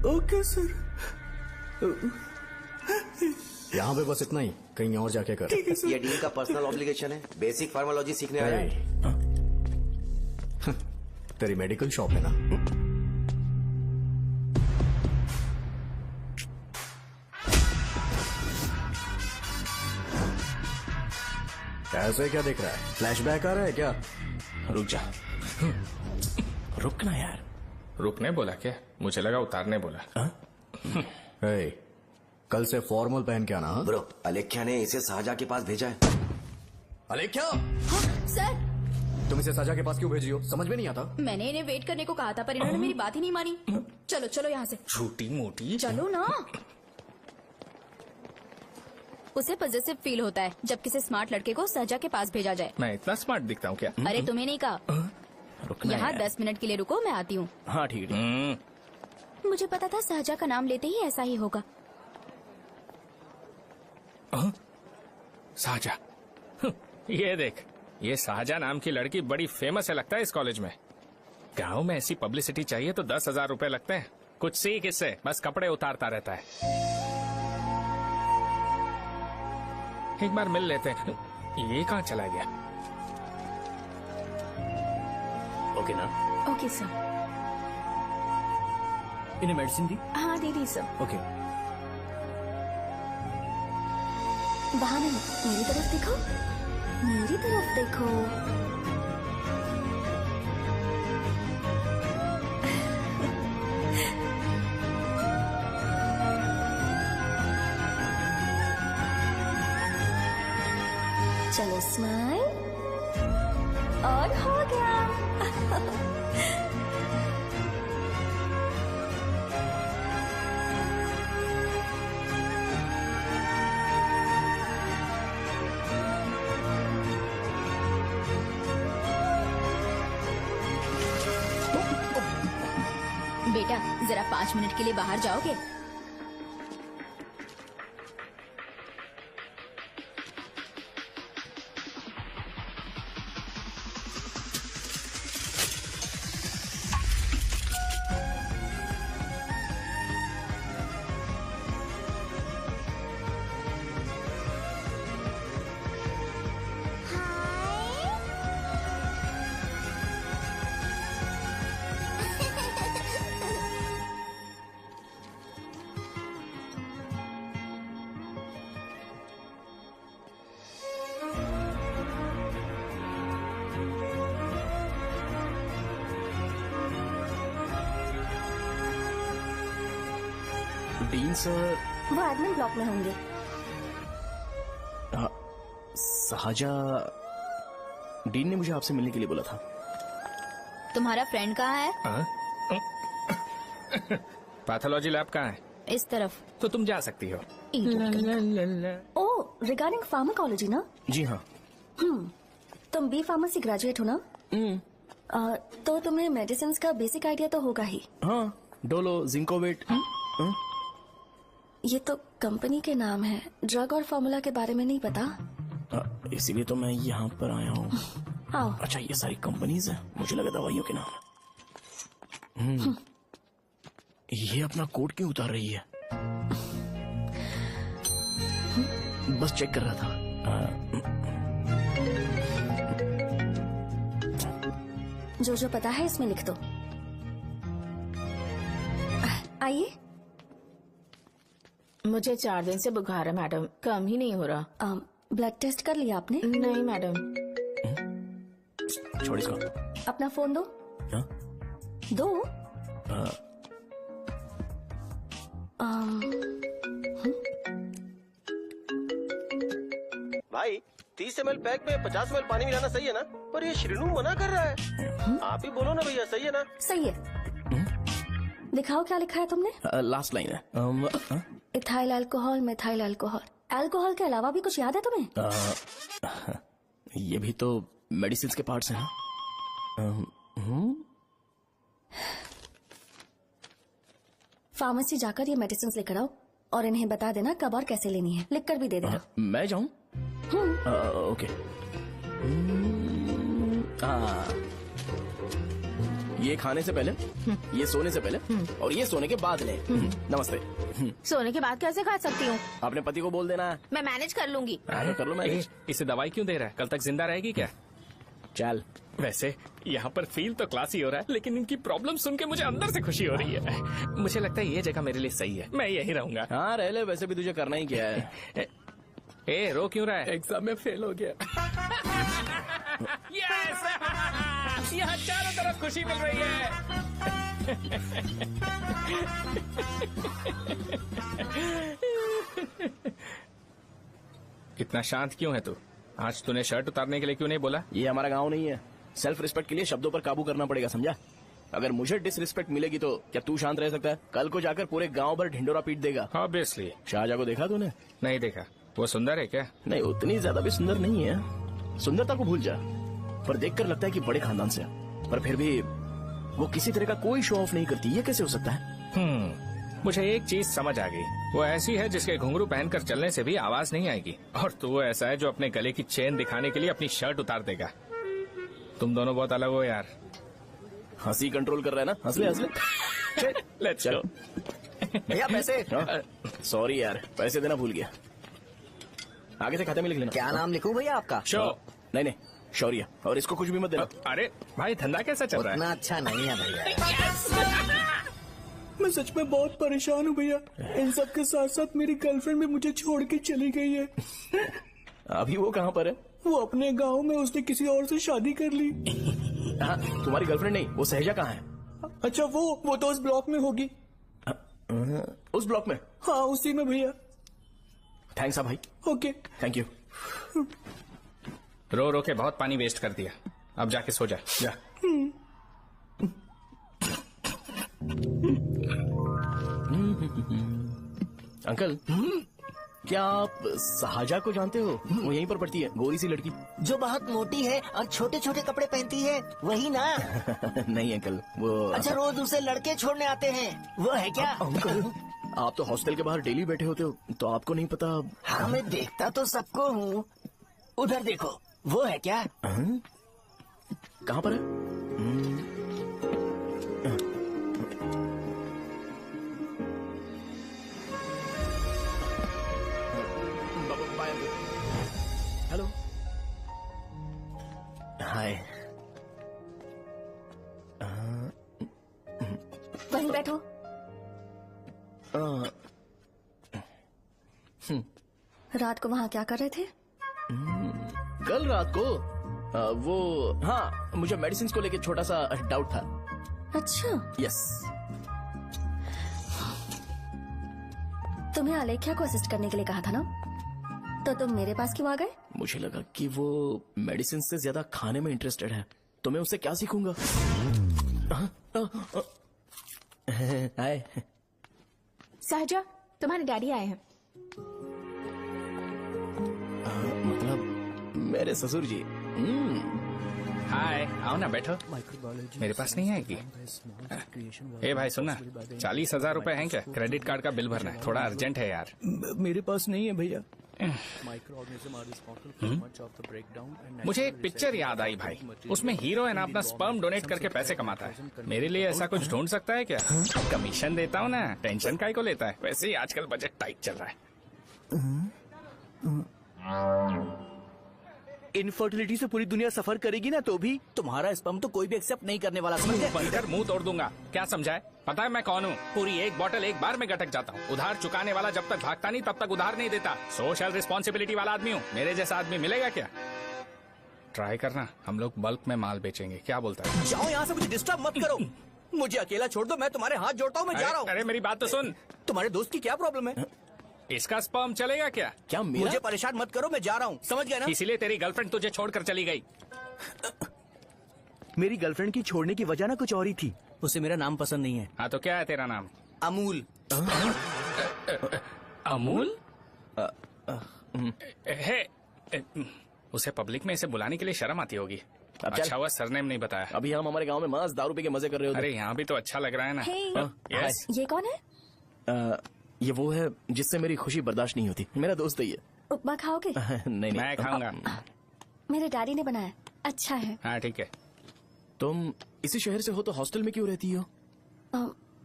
Okay sir. यहाँ पे बस इतना ही, कहीं और जाके कर। ये डीन का पर्सनल ऑब्लिगेशन है, बेसिक फार्माकोलॉजी सीखने आया है। तेरी मेडिकल शॉप है ना? ऐसे क्या देख रहा है? फ्लैशबैक आ रहा है क्या? रुक जा। रुकना यार। रुकने बोला क्या? मुझे लगा उतारने बोला। कल से फॉर्मल पहन के आना। ब्रो, अलेख्या ने इसे साजा के पास भेजा है। अलेख्या, हाँ, सर तुम इसे साजा के पास क्यों भेज रही हो? समझ में नहीं आता। मैंने इन्हें वेट करने को कहा था, पर इन्होंने मेरी बात ही नहीं मानी। चलो चलो यहाँ से। छोटी मोटी। चलो ना। उसे पॉजिटिव फील होता है जब किसी स्मार्ट लड़के को सहजा के पास भेजा जाए। मैं इतना स्मार्ट दिखता हूँ क्या? अरे तुम्हें नहीं कहा। रुकना यहाँ यार। 10 मिनट के लिए रुको, मैं आती हूँ। हाँ ठीक है। मुझे पता था सहजा का नाम लेते ही ऐसा ही होगा। साजा। ये देख, ये साजा नाम की लड़की बड़ी फेमस है लगता है इस कॉलेज में। गांव में ऐसी पब्लिसिटी चाहिए तो 10,000 रुपए लगते हैं। कुछ सीख इससे, बस कपड़े उतारता रहता है। एक बार मिल लेते हैं। ये कहाँ चला गया? ओके ना? Okay sir. इन्हें मेडिसिन दी? हाँ दे दी सर। ओके। वहाँ नहीं, मेरी तरफ देखो, मेरी तरफ देखो। चलो स्माइल, और हो गया। बेटा जरा 5 मिनट के लिए बाहर जाओगे? Dean sir. वो एडमिन ब्लॉक में होंगे। साजा, डीन ने मुझे आपसे मिलने के लिए बोला था। तुम्हारा फ्रेंड कहाँ है? पैथोलॉजी लैब कहाँ है? इस तरफ। तो तुम जा सकती हो। ओ, रिगार्डिंग फार्माकोलॉजी ना? जी हाँ। तुम बी फार्मेसी ग्रेजुएट हो ना? तो तुम्हें मेडिसिन का बेसिक आइडिया तो होगा ही। हाँ, डोलो, जिंकोवेट। ये तो कंपनी के नाम है, ड्रग और फॉर्मूला के बारे में नहीं पता। इसीलिए तो मैं यहाँ पर आया हूँ। आओ। अच्छा, ये सारी कंपनीज है, मुझे लगा दवाइयों के नाम। ये अपना कोट क्यों उतार रही है? बस चेक कर रहा था। जो जो पता है इसमें लिख दो। आइए। मुझे 4 दिन से बुखार है मैडम, कम ही नहीं हो रहा। ब्लड टेस्ट कर लिया आपने? नहीं मैडम। छोड़ इसको। अपना फोन दो। हाँ? दो। भाई 30 ml पैक में 50 ml पानी मिलाना सही है ना? पर ये श्रीनू मना कर रहा है। आप ही बोलो ना भैया, सही है ना? सही है। दिखाओ क्या लिखा है तुमने? लास्ट लाइन है। Ethyl alcohol, methyl alcohol. Alcohol के अलावा भी कुछ याद है तुम्हें? ये भी तो मेडिसिन के पार्ट्स हैं ना? फार्मेसी जाकर ये मेडिसिन लेकर आओ और इन्हें बता देना कब और कैसे लेनी है। लिख कर भी दे देना। मैं जाऊं? ओके। ये खाने से पहले, ये सोने से पहले और ये सोने के बाद ले। नमस्ते। सोने के बाद कैसे खा सकती हूँ? अपने पति को बोल देना। मैं मैनेज कर लूंगी। कर लो मैनेज। इसे दवाई क्यों दे रहा है? कल तक जिंदा रहेगी क्या? चल। वैसे यहाँ पर फील तो क्लासी हो रहा है, लेकिन इनकी प्रॉब्लम सुन के मुझे अंदर से खुशी हो रही है। मुझे लगता है ये जगह मेरे लिए सही है, मैं यही रहूंगा। हाँ रह ले, वैसे भी तुझे करना ही क्या है। ए रो क्यों रहा है? एग्जाम में फेल हो गया। यस! यहाँ चारों तरफ खुशी मिल रही है। इतना शांत क्यों है तू? आज तूने शर्ट उतारने के लिए क्यों नहीं बोला? ये हमारा गांव नहीं है। सेल्फ रिस्पेक्ट के लिए शब्दों पर काबू करना पड़ेगा, समझा? अगर मुझे डिसरिस्पेक्ट मिलेगी तो क्या तू शांत रह सकता है? कल को जाकर पूरे गांव भर ढिंडोरा पीट देगा। ऑब्वियसली। शाहजहां को देखा तूने? नहीं देखा। वो सुंदर है क्या? नहीं, उतनी ज्यादा भी सुंदर नहीं है। सुंदरता को भूल जा, पर देखकर लगता है कि बड़े खानदान से है। पर फिर भी वो किसी तरह का कोई शो ऑफ नहीं करती। ये कैसे हो सकता है? मुझे एक चीज समझ आ गई, वो ऐसी है जिसके घुंघरू पहनकर चलने से भी आवाज नहीं आएगी, और तू ऐसा है जो अपने गले की चेन दिखाने के लिए अपनी शर्ट उतार देगा। तुम दोनों बहुत अलग हो यार। हंसी कंट्रोल कर रहा है ना, हंस ले हंस ले। Let's go. भैया पैसे। सॉरी यार, पैसे देना भूल गया। आगे से खाते में लिख लेना। क्या नाम लिखूं भैया आपका? शो। नहीं शौर्य, और इसको कुछ भी मत देना। अरे भाई धंधा कैसा चल रहा है? उतना अच्छा नहीं है भैया। मैं सच में बहुत परेशान हूँ भैया। इन सब के साथ साथ मेरी गर्लफ्रेंड भी मुझे छोड़ के चली गई है। अभी वो कहाँ पर है? वो अपने गांव में, उसने किसी और से शादी कर ली। हाँ, तुम्हारी गर्लफ्रेंड नहीं, वो सहजा कहाँ है? अच्छा वो तो उस ब्लॉक में होगी। उस ब्लॉक में? हाँ उसी में भैया। थैंक्स भाई। Okay thank you. रो रो के बहुत पानी वेस्ट कर दिया, अब जाके सो जा। जा। अंकल, क्या आप साहजा को जानते हो? वो यहीं पर पढ़ती है, गोरी सी लड़की। जो बहुत मोटी है और छोटे छोटे कपड़े पहनती है, वही ना? नहीं अंकल, वो अच्छा, रोज उसे लड़के छोड़ने आते हैं, वो है क्या? अंकल, आप तो हॉस्टल के बाहर डेली बैठे होते हो, तो आपको नहीं पता? हाँ, मैं देखता तो सबको हूँ। उधर देखो, वो है क्या? कहाँ पर है? हेलो, हाय। वहीं बैठो। रात को वहाँ क्या कर रहे थे? कल रात को वो, हाँ, मुझे मेडिसिन को लेके छोटा सा डाउट था। अच्छा। यस। तुम्हें अलेख्या को असिस्ट करने के लिए कहा था ना, तो तुम मेरे पास क्यों आ गए? मुझे लगा कि वो मेडिसिन से ज्यादा खाने में इंटरेस्टेड है, तो मैं उससे क्या सीखूंगा? हाय। सहजा, तुम्हारे डैडी आए हैं। मतलब मेरे ससुर जी। हाय, आओ ना, बैठो। मेरे पास नहीं आएगी। ए भाई सुनना, 40,000 रुपए हैं क्या? क्रेडिट कार्ड का बिल भरना है, थोड़ा अर्जेंट है यार। मेरे पास नहीं है भैया। मुझे एक पिक्चर याद आई भाई, उसमें हीरो है ना अपना स्पर्म डोनेट करके पैसे कमाता है। मेरे लिए ऐसा कुछ ढूंढ सकता है क्या? कमीशन देता हूँ ना, टेंशन काहे को लेता है? वैसे ही आजकल बजट टाइट चल रहा है। इनफर्टिलिटी से पूरी दुनिया सफर करेगी ना, तो भी तुम्हारा स्पर्म तो कोई भी एक्सेप्ट नहीं करने वाला। समझ गए? बनकर मुंह तोड़ दूंगा। क्या समझा है? पता है मैं कौन हूँ? पूरी एक बोतल एक बार में गटक जाता हूँ। उधार चुकाने वाला जब तक भागता नहीं तब तक उधार नहीं देता। सोशल रिस्पॉन्सिबिलिटी वाला आदमी हूँ। मेरे जैसा आदमी मिलेगा क्या? ट्राई करना, हम लोग बल्क में माल बेचेंगे। क्या बोलता है? जाओ यहाँ से, मुझे डिस्टर्ब मत करो। मुझे अकेला छोड़ दो, मैं तुम्हारे हाथ जोड़ता हूँ, मैं जा रहा हूँ। अरे मेरी बात तो सुन। तुम्हारे दोस्त की क्या प्रॉब्लम है? इसका स्पर्म चलेगा क्या? क्या मेरा? मुझे परेशान मत करो, मैं जा रहा हूँ, समझ गए ना? इसीलिए तेरी गर्लफ्रेंड तुझे छोड़कर चली गई। मेरी गर्लफ्रेंड की छोड़ने की वजह ना कुछ और ही थी। उसे मेरा नाम पसंद नहीं है। हाँ तो क्या है तेरा नाम? अमूल। अमूल? उसे पब्लिक में इसे बुलाने के लिए शर्म आती होगी। अच्छा हुआ सरनेम नहीं बताया। अभी हम हमारे गांव में मस्त दारू पी के मजे कर रहे होते। अरे यहाँ भी तो अच्छा लग रहा है ना। Hey. यस। ये कौन है? ये वो है जिससे मेरी खुशी बर्दाश्त नहीं होती। मेरा दोस्त है ये। उपमा खाओगे? नहीं, मैं खाऊंगा। मेरे डैडी ने बनाया, अच्छा है। हाँ ठीक है। तुम इसी शहर से हो तो हॉस्टल में क्यों रहती हो?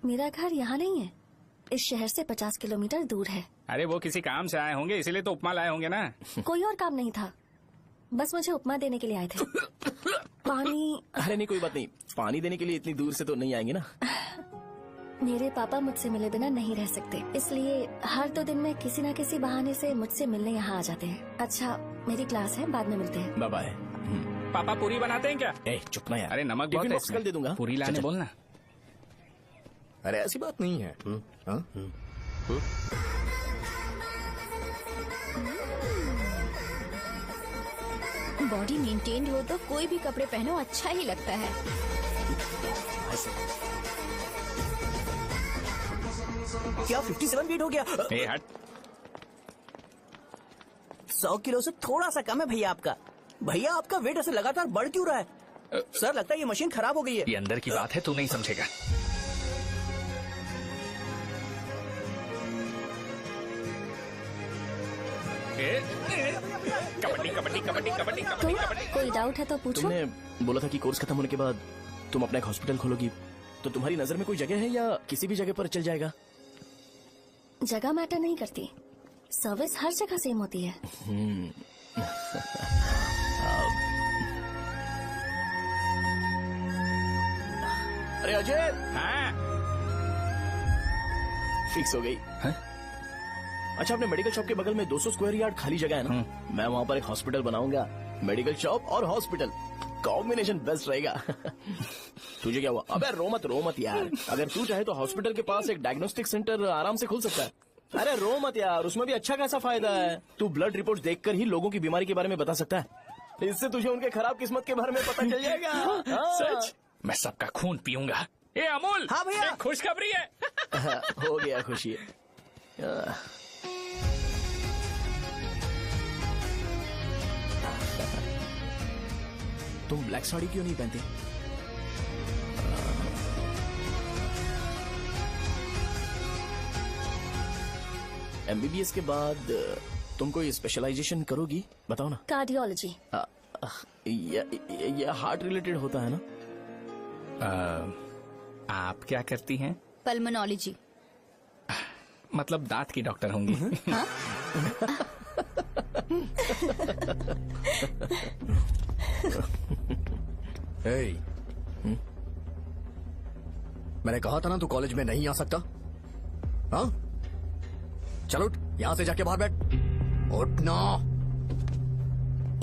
मेरा घर यहाँ नहीं है, इस शहर से 50 किलोमीटर दूर है। अरे वो किसी काम से आए होंगे, इसीलिए तो उपमा लाए होंगे ना। कोई और काम नहीं था, बस मुझे उपमा देने के लिए आए थे। पानी? अरे नहीं, कोई बात नहीं। पानी देने के लिए इतनी दूर से तो नहीं आएंगे ना। मेरे पापा मुझसे मिले बिना नहीं रह सकते, इसलिए हर 2 दिन में किसी न किसी बहाने से मुझसे मिलने यहाँ आ जाते हैं। अच्छा, मेरी क्लास है, बाद में मिलते हैं। Bye bye. पापा पूरी बनाते हैं क्या? चुप ना यार। अरे नमक बहुत है इसमें। कल दे दूंगा। पूरी लाने बोलना। अरे ऐसी बात नहीं है। बॉडी मेंटेन्ड हो तो कोई भी कपड़े पहनो अच्छा ही लगता है। क्या 57 वेट हो गया? ए हट। 100 किलो से थोड़ा सा कम है भैया आपका। भैया आपका वेट ऐसे लगातार बढ़ क्यों रहा है? सर लगता है ये मशीन खराब हो गई है। ये अंदर की बात है, तू नहीं समझेगा। कबड्डी कबड्डी कबड्डी कबड्डी कबड्डी कबड्डी। कोई डाउट है तो पूछो। तुमने बोला था कि कोर्स खत्म होने के बाद तुम अपना एक हॉस्पिटल खोलोगी, तो तुम्हारी नजर में कोई जगह है या किसी भी जगह पर चल जाएगा? जगह मैटर नहीं करती, सर्विस हर जगह सेम होती है। अरे अजय, हाँ? फिक्स हो गई। अच्छा, अपने मेडिकल शॉप के बगल में 200 स्क्वायर यार्ड खाली जगह है ना, मैं वहाँ पर एक हॉस्पिटल बनाऊंगा। मेडिकल शॉप और हॉस्पिटल कॉम्बिनेशन बेस्ट रहेगा। तुझे क्या हुआ? अबे रो मत यार। अगर तू चाहे तो हॉस्पिटल के पास एक डायग्नोस्टिक सेंटर आराम से खुल सकता है। अरे रो मत यार, उसमें भी अच्छा खासा फायदा है। तू ब्लड रिपोर्ट देखकर ही लोगों की बीमारी के बारे में बता सकता है। इससे तुझे उनके खराब किस्मत के बारे में पता चल जाएगा। सच? मैं सबका खून पीऊंगा। ए अमूल, हाँ भैया, एक खुशखबरी है। हो गया खुशी। तुम ब्लैक साड़ी क्यों नहीं पहनते? एमबीबीएस के बाद तुम कोई स्पेशलाइजेशन करोगी? बताओ ना। कार्डियोलॉजी। ये हार्ट रिलेटेड होता है ना? आप क्या करती हैं? पल्मोनोलॉजी। मतलब दांत की डॉक्टर होंगी। हाँ? hey, मैंने कहा था ना तू कॉलेज में नहीं आ सकता। हाँ, चलो उठ, यहाँ से जाके बाहर बैठ। उठ ना।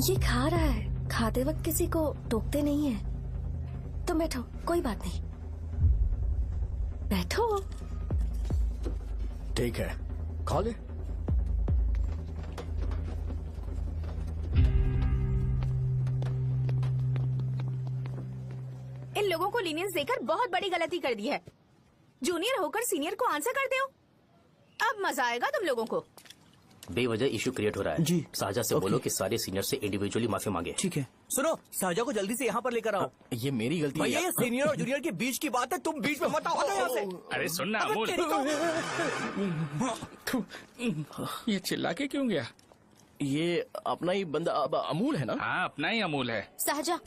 ये खा रहा है, खाते वक्त किसी को टोकते नहीं है। तुम बैठो, कोई बात नहीं, बैठो। ठीक है, खा ले। इन लोगों को लीनियंस देकर बहुत बड़ी गलती कर दी है। जूनियर होकर सीनियर को आंसर करते हो। अब मजा आएगा तुम लोगों को। बेवजह इशू क्रिएट हो रहा है जी। साजा से बोलो कि सारे सीनियर से इंडिविजुअली माफी मांगे। ठीक है। सुनो, साजा को जल्दी से यहाँ पर लेकर आओ। ये मेरी गलती है। ये सीनियर और जूनियर के बीच की बात है, तुम बीच में मत आओ यहाँ से। अरे सुनना अमूल, ये चिल्ला के क्यों गया? ये अपना ही बंदा अमूल है ना? हाँ, अपना ही अमूल है। सहजा,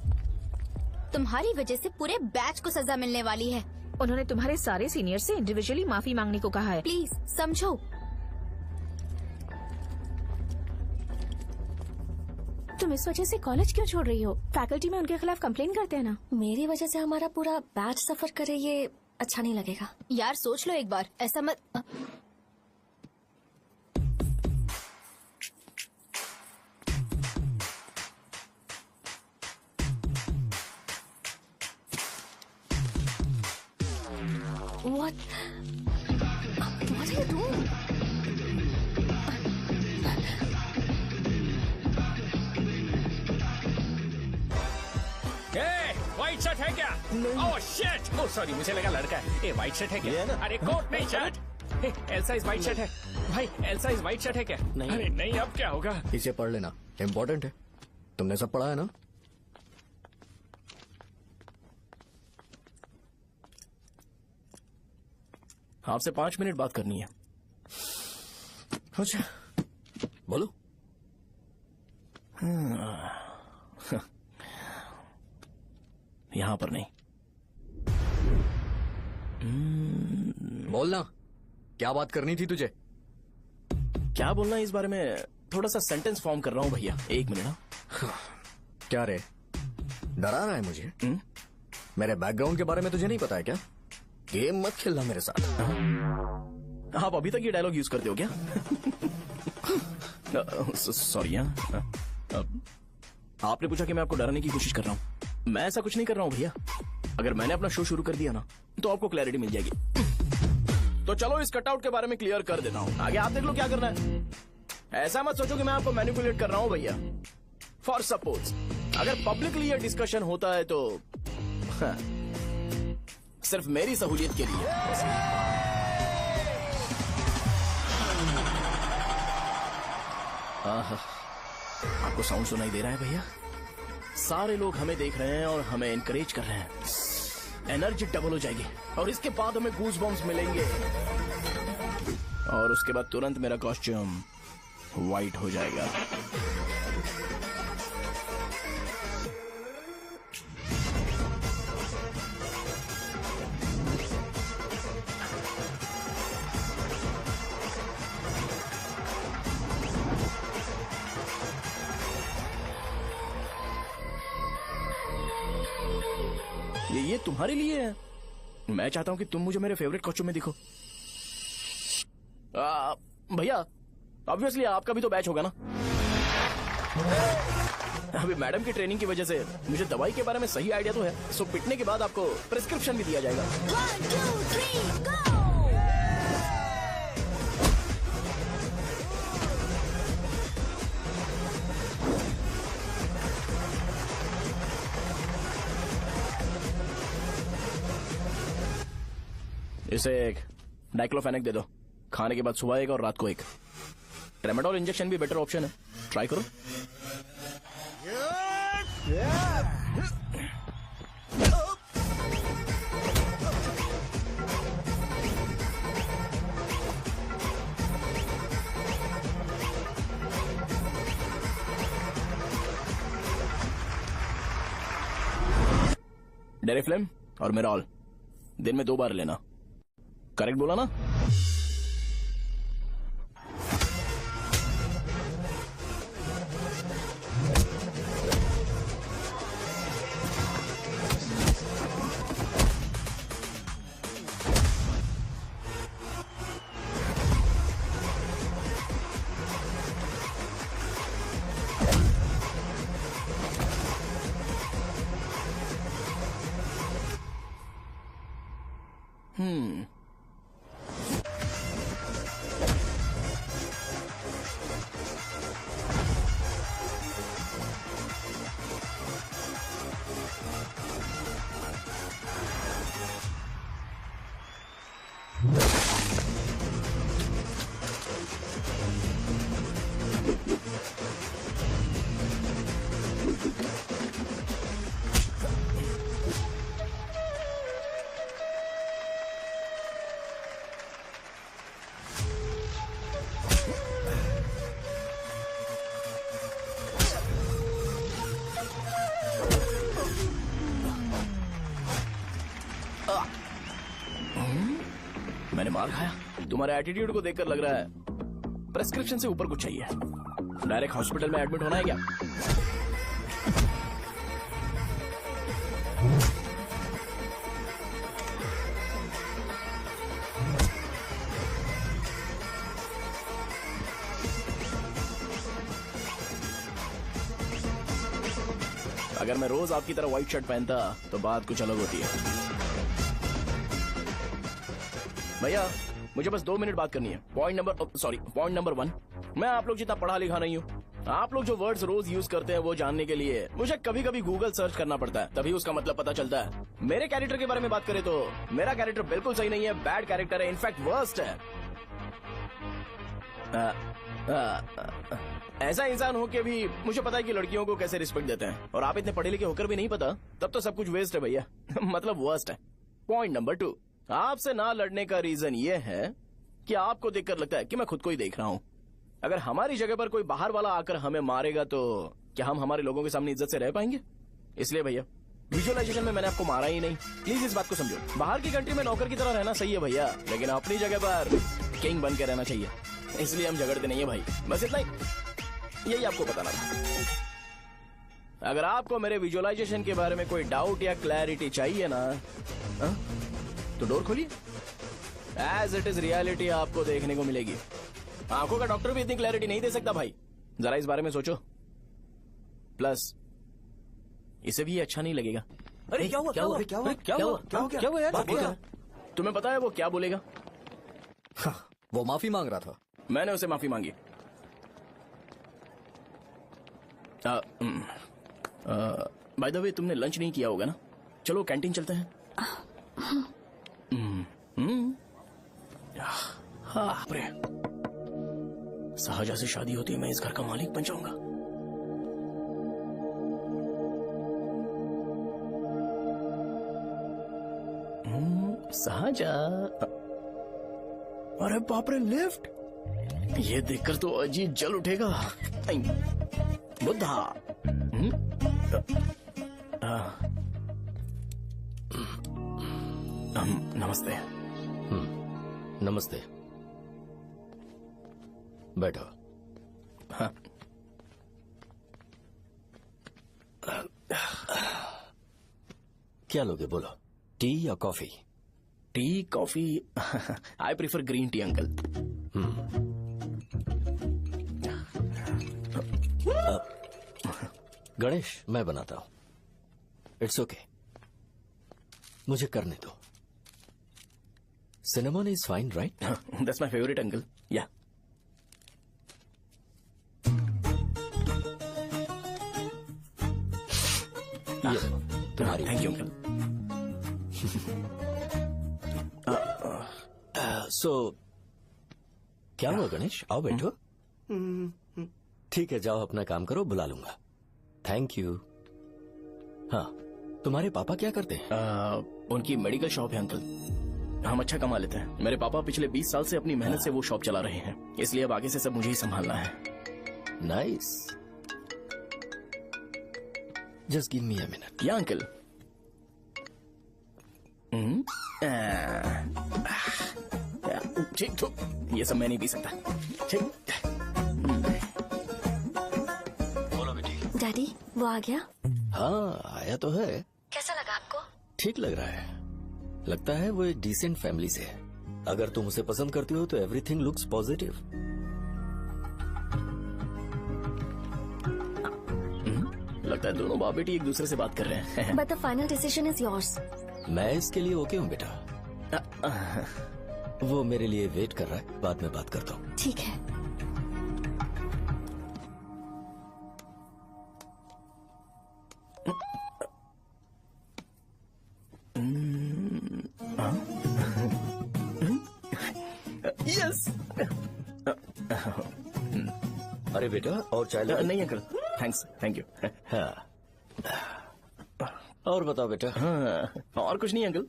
तुम्हारी वजह से पूरे बैच को सजा मिलने वाली है। उन्होंने तुम्हारे सारे सीनियर से इंडिविजुअली माफी मांगने को कहा है। प्लीज समझो। तुम इस वजह से कॉलेज क्यों छोड़ रही हो? फैकल्टी में उनके खिलाफ कंप्लेन करते हैं ना। मेरी वजह से हमारा पूरा बैच सफर करे, ये अच्छा नहीं लगेगा। यार सोच लो एक बार, ऐसा मत। What are you doing? White shirt है क्या? ओह शिट, ओह सॉरी, मुझे लगा लड़का है। ये व्हाइट शर्ट है क्या? अरे कोट नहीं, shirt. L size white shirt है भाई। एल साइज व्हाइट शर्ट है क्या? नहीं। अरे नहीं, अब क्या होगा? इसे पढ़ लेना, इम्पोर्टेंट है। तुमने सब पढ़ा है ना? आपसे 5 मिनट बात करनी है। अच्छा, बोलो। यहाँ पर नहीं। बोलना, क्या बात करनी थी तुझे? क्या बोलना है इस बारे में? थोड़ा सा सेंटेंस फॉर्म कर रहा हूँ भैया, 1 मिनट। क्या रे, डरा रहा है मुझे? मेरे बैकग्राउंड के बारे में तुझे नहीं पता है क्या? गेम मत खेलना मेरे साथ। आप अभी तक ये डायलॉग यूज करते हो क्या? सॉरी। आपने पूछा कि मैं आपको डराने की कोशिश कर रहा हूँ। मैं ऐसा कुछ नहीं कर रहा हूँ भैया। अगर मैंने अपना शो शुरू कर दिया ना, तो आपको क्लैरिटी मिल जाएगी। तो चलो इस कटआउट के बारे में क्लियर कर देता हूँ, आगे आप देख लो क्या करना है। ऐसा मत सोचो कि मैं आपको मैनिपुलेट कर रहा हूँ भैया। फॉर सपोज अगर पब्लिकली ये डिस्कशन होता है तो सिर्फ मेरी सहूलियत के लिए। आपको साउंड सुनाई दे रहा है भैया? सारे लोग हमें देख रहे हैं और हमें एनकरेज कर रहे हैं। एनर्जी डबल हो जाएगी और इसके बाद हमें गूज बम्स मिलेंगे और उसके बाद तुरंत मेरा कॉस्ट्यूम व्हाइट हो जाएगा। ये तुम्हारे लिए है। मैं चाहता हूं कि तुम मुझे मेरे फेवरेट कॉस्ट्यूम में दिखो। भैया ऑब्वियसली आपका भी तो बैच होगा ना। अभी मैडम की ट्रेनिंग की वजह से मुझे दवाई के बारे में सही आइडिया तो है। सो पिटने के बाद आपको प्रिस्क्रिप्शन भी दिया जाएगा। 1, 2, 3, go! इसे एक डाइक्लोफेनेक दे दो। खाने के बाद सुबह एक और रात को एक। ट्रेमाडोल इंजेक्शन भी बेटर ऑप्शन है, ट्राई करो। डेरिफ्लेम और मेरॉल दिन में 2 बार लेना। करेक्ट बोला ना? मैंने मार खाया। तुम्हारे एटीट्यूड को देखकर लग रहा है प्रेस्क्रिप्शन से ऊपर कुछ चाहिए। डायरेक्ट हॉस्पिटल में एडमिट होना है क्या? अगर मैं रोज आपकी तरह व्हाइट शर्ट पहनता तो बात कुछ अलग होती है। भैया मुझे बस 2 मिनट बात करनी है। पॉइंट नंबर 1, मैं आप लोग जितना पढ़ा लिखा नहीं हूँ। आप लोग जो वर्ड्स रोज यूज करते हैं वो जानने के लिए मुझे कभी कभी गूगल सर्च करना पड़ता है, तभी उसका मतलब पता चलता है। मेरे कैरेक्टर के बारे में बात करें तो मेरा कैरेक्टर बिल्कुल सही नहीं है, बैड कैरेक्टर है, इनफैक्ट वर्स्ट है। ऐसा इंसान हो के भी मुझे पता है कि लड़कियों को कैसे रिस्पेक्ट देते हैं, और आप इतने पढ़े लिखे होकर भी नहीं पता, तब तो सब कुछ वेस्ट है भैया। मतलब वर्स्ट है। पॉइंट नंबर 2, आपसे ना लड़ने का रीजन ये है कि आपको देखकर लगता है कि मैं खुद को ही देख रहा हूँ। अगर हमारी जगह पर कोई बाहर वाला आकर हमें मारेगा तो क्या हम हमारे लोगों के सामने इज्जत से रह पाएंगे? इसलिए भैया विजुअलाइजेशन में मैंने आपको मारा ही नहीं। प्लीज इस बात को समझो। बाहर की कंट्री में नौकर की तरह रहना सही है भैया, लेकिन अपनी जगह पर किंग बन के रहना चाहिए। इसलिए हम झगड़ते नहीं है भाई, बस इतना ही, यही आपको बताना था। अगर आपको मेरे विजुअलाइजेशन के बारे में कोई डाउट या क्लैरिटी चाहिए ना, तो डोर खोलिए। एज इट इज रियलिटी आपको देखने को मिलेगी। आंखों का डॉक्टर भी इतनी क्लैरिटी नहीं दे सकता भाई, जरा इस बारे में सोचो। प्लस इसे भी अच्छा नहीं लगेगा। अरे क्या हुआ? यार? तुम्हें पता है वो क्या बोलेगा? वो माफी मांग रहा था। मैंने उसे माफी मांगी। बाय द वे तुमने लंच नहीं किया होगा ना? चलो कैंटीन चलते हैं। सहजा से शादी होती है, मैं इस घर का मालिक बन जाऊंगा। सहजा, अरे बाप रे, लिफ्ट। ये देखकर तो अजीत जल उठेगा। बुद्धा। नमस्ते। नमस्ते। बैठो। हाँ। क्या लोगे बोलो, टी या coffee? Tea coffee I prefer green tea uncle. Ganesh मैं बनाता हूं। इट्स ओके, मुझे करने दो। Cinnamon is fine right? That's my favourite uncle. या तुम्हारी। Thank you uncle. सो क्या हुआ गणेश? आओ बैठो। ठीक है, जाओ अपना काम करो, बुला लूंगा। Thank you. हाँ, तुम्हारे पापा क्या करते हैं? उनकी मेडिकल शॉप है अंकल। हम अच्छा कमा लेते हैं। मेरे पापा पिछले 20 साल से अपनी मेहनत से वो शॉप चला रहे हैं, इसलिए अब आगे से सब मुझे ही संभालना है। Nice. Just give me a minute. या अंकल। ठीक तो ये सब मैं नहीं पी सकता। ठीक। बोलो बेटी। डैडी वो आ गया? हाँ आया तो है। कैसा लगा आपको? ठीक लग रहा है। लगता है वो एक डिसेंट फैमिली से है। अगर तुम उसे पसंद करती हो तो एवरीथिंग लुक्स पॉजिटिव। लगता है दोनों बाप बेटी एक दूसरे से बात कर रहे हैं। But the final decision is yours. मैं इसके लिए ओके हूँ बेटा। वो मेरे लिए वेट कर रहा है, बाद में बात करता हूँ। ठीक है। यस। अरे बेटा और चाय लो। नहीं अंकल थैंक्स। Thank you. हाँ। और बताओ बेटा। हाँ, और कुछ नहीं अंकल।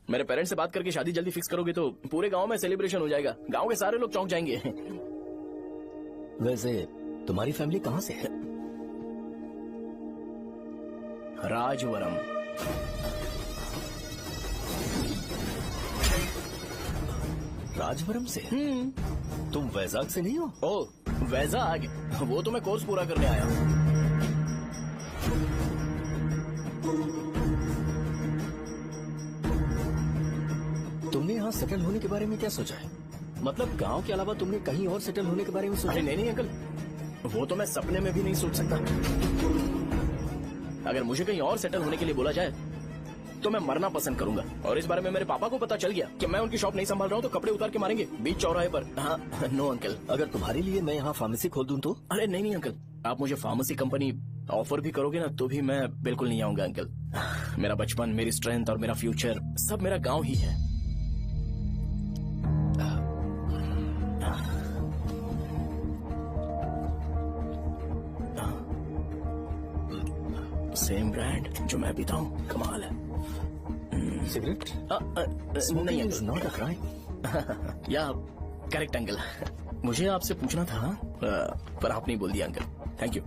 मेरे पेरेंट्स से बात करके शादी जल्दी फिक्स करोगे तो पूरे गांव में सेलिब्रेशन हो जाएगा। गांव के सारे लोग चौंक जाएंगे। वैसे तुम्हारी फैमिली कहाँ से है? राजवरम। राजवरम से? तुम वैजाग से नहीं हो? ओ वैजाग, वो तो मैं कोर्स पूरा करने आया हूँ। तुमने यहाँ सेटल होने के बारे में क्या सोचा है? मतलब गांव के अलावा तुमने कहीं और सेटल होने के बारे में सोचा? अरे नहीं अंकल, वो तो मैं सपने में भी नहीं सोच सकता। अगर मुझे कहीं और सेटल होने के लिए बोला जाए तो मैं मरना पसंद करूंगा। और इस बारे में मेरे पापा को पता चल गया कि मैं उनकी शॉप नहीं संभाल रहा हूँ तो कपड़े उतार के मारेंगे बीच चौराहे पर। हाँ नो अंकल। अगर तुम्हारे लिए मैं यहाँ फार्मेसी खोल दूं तो? अरे नहीं अंकल, आप मुझे फार्मेसी कंपनी ऑफर भी करोगे ना तो भी मैं बिल्कुल नहीं आऊंगा अंकल। मेरा बचपन, मेरी स्ट्रेंथ और मेरा फ्यूचर सब मेरा गाँव ही है। सेम ब्रांड जो मैं पीता हूँ, कमाल है। सिगरेट? नहीं अंकल, नॉट अ क्राइम। या करेक्ट अंकल। मुझे आपसे पूछना था पर आप नहीं बोल दिया uncle. Thank you.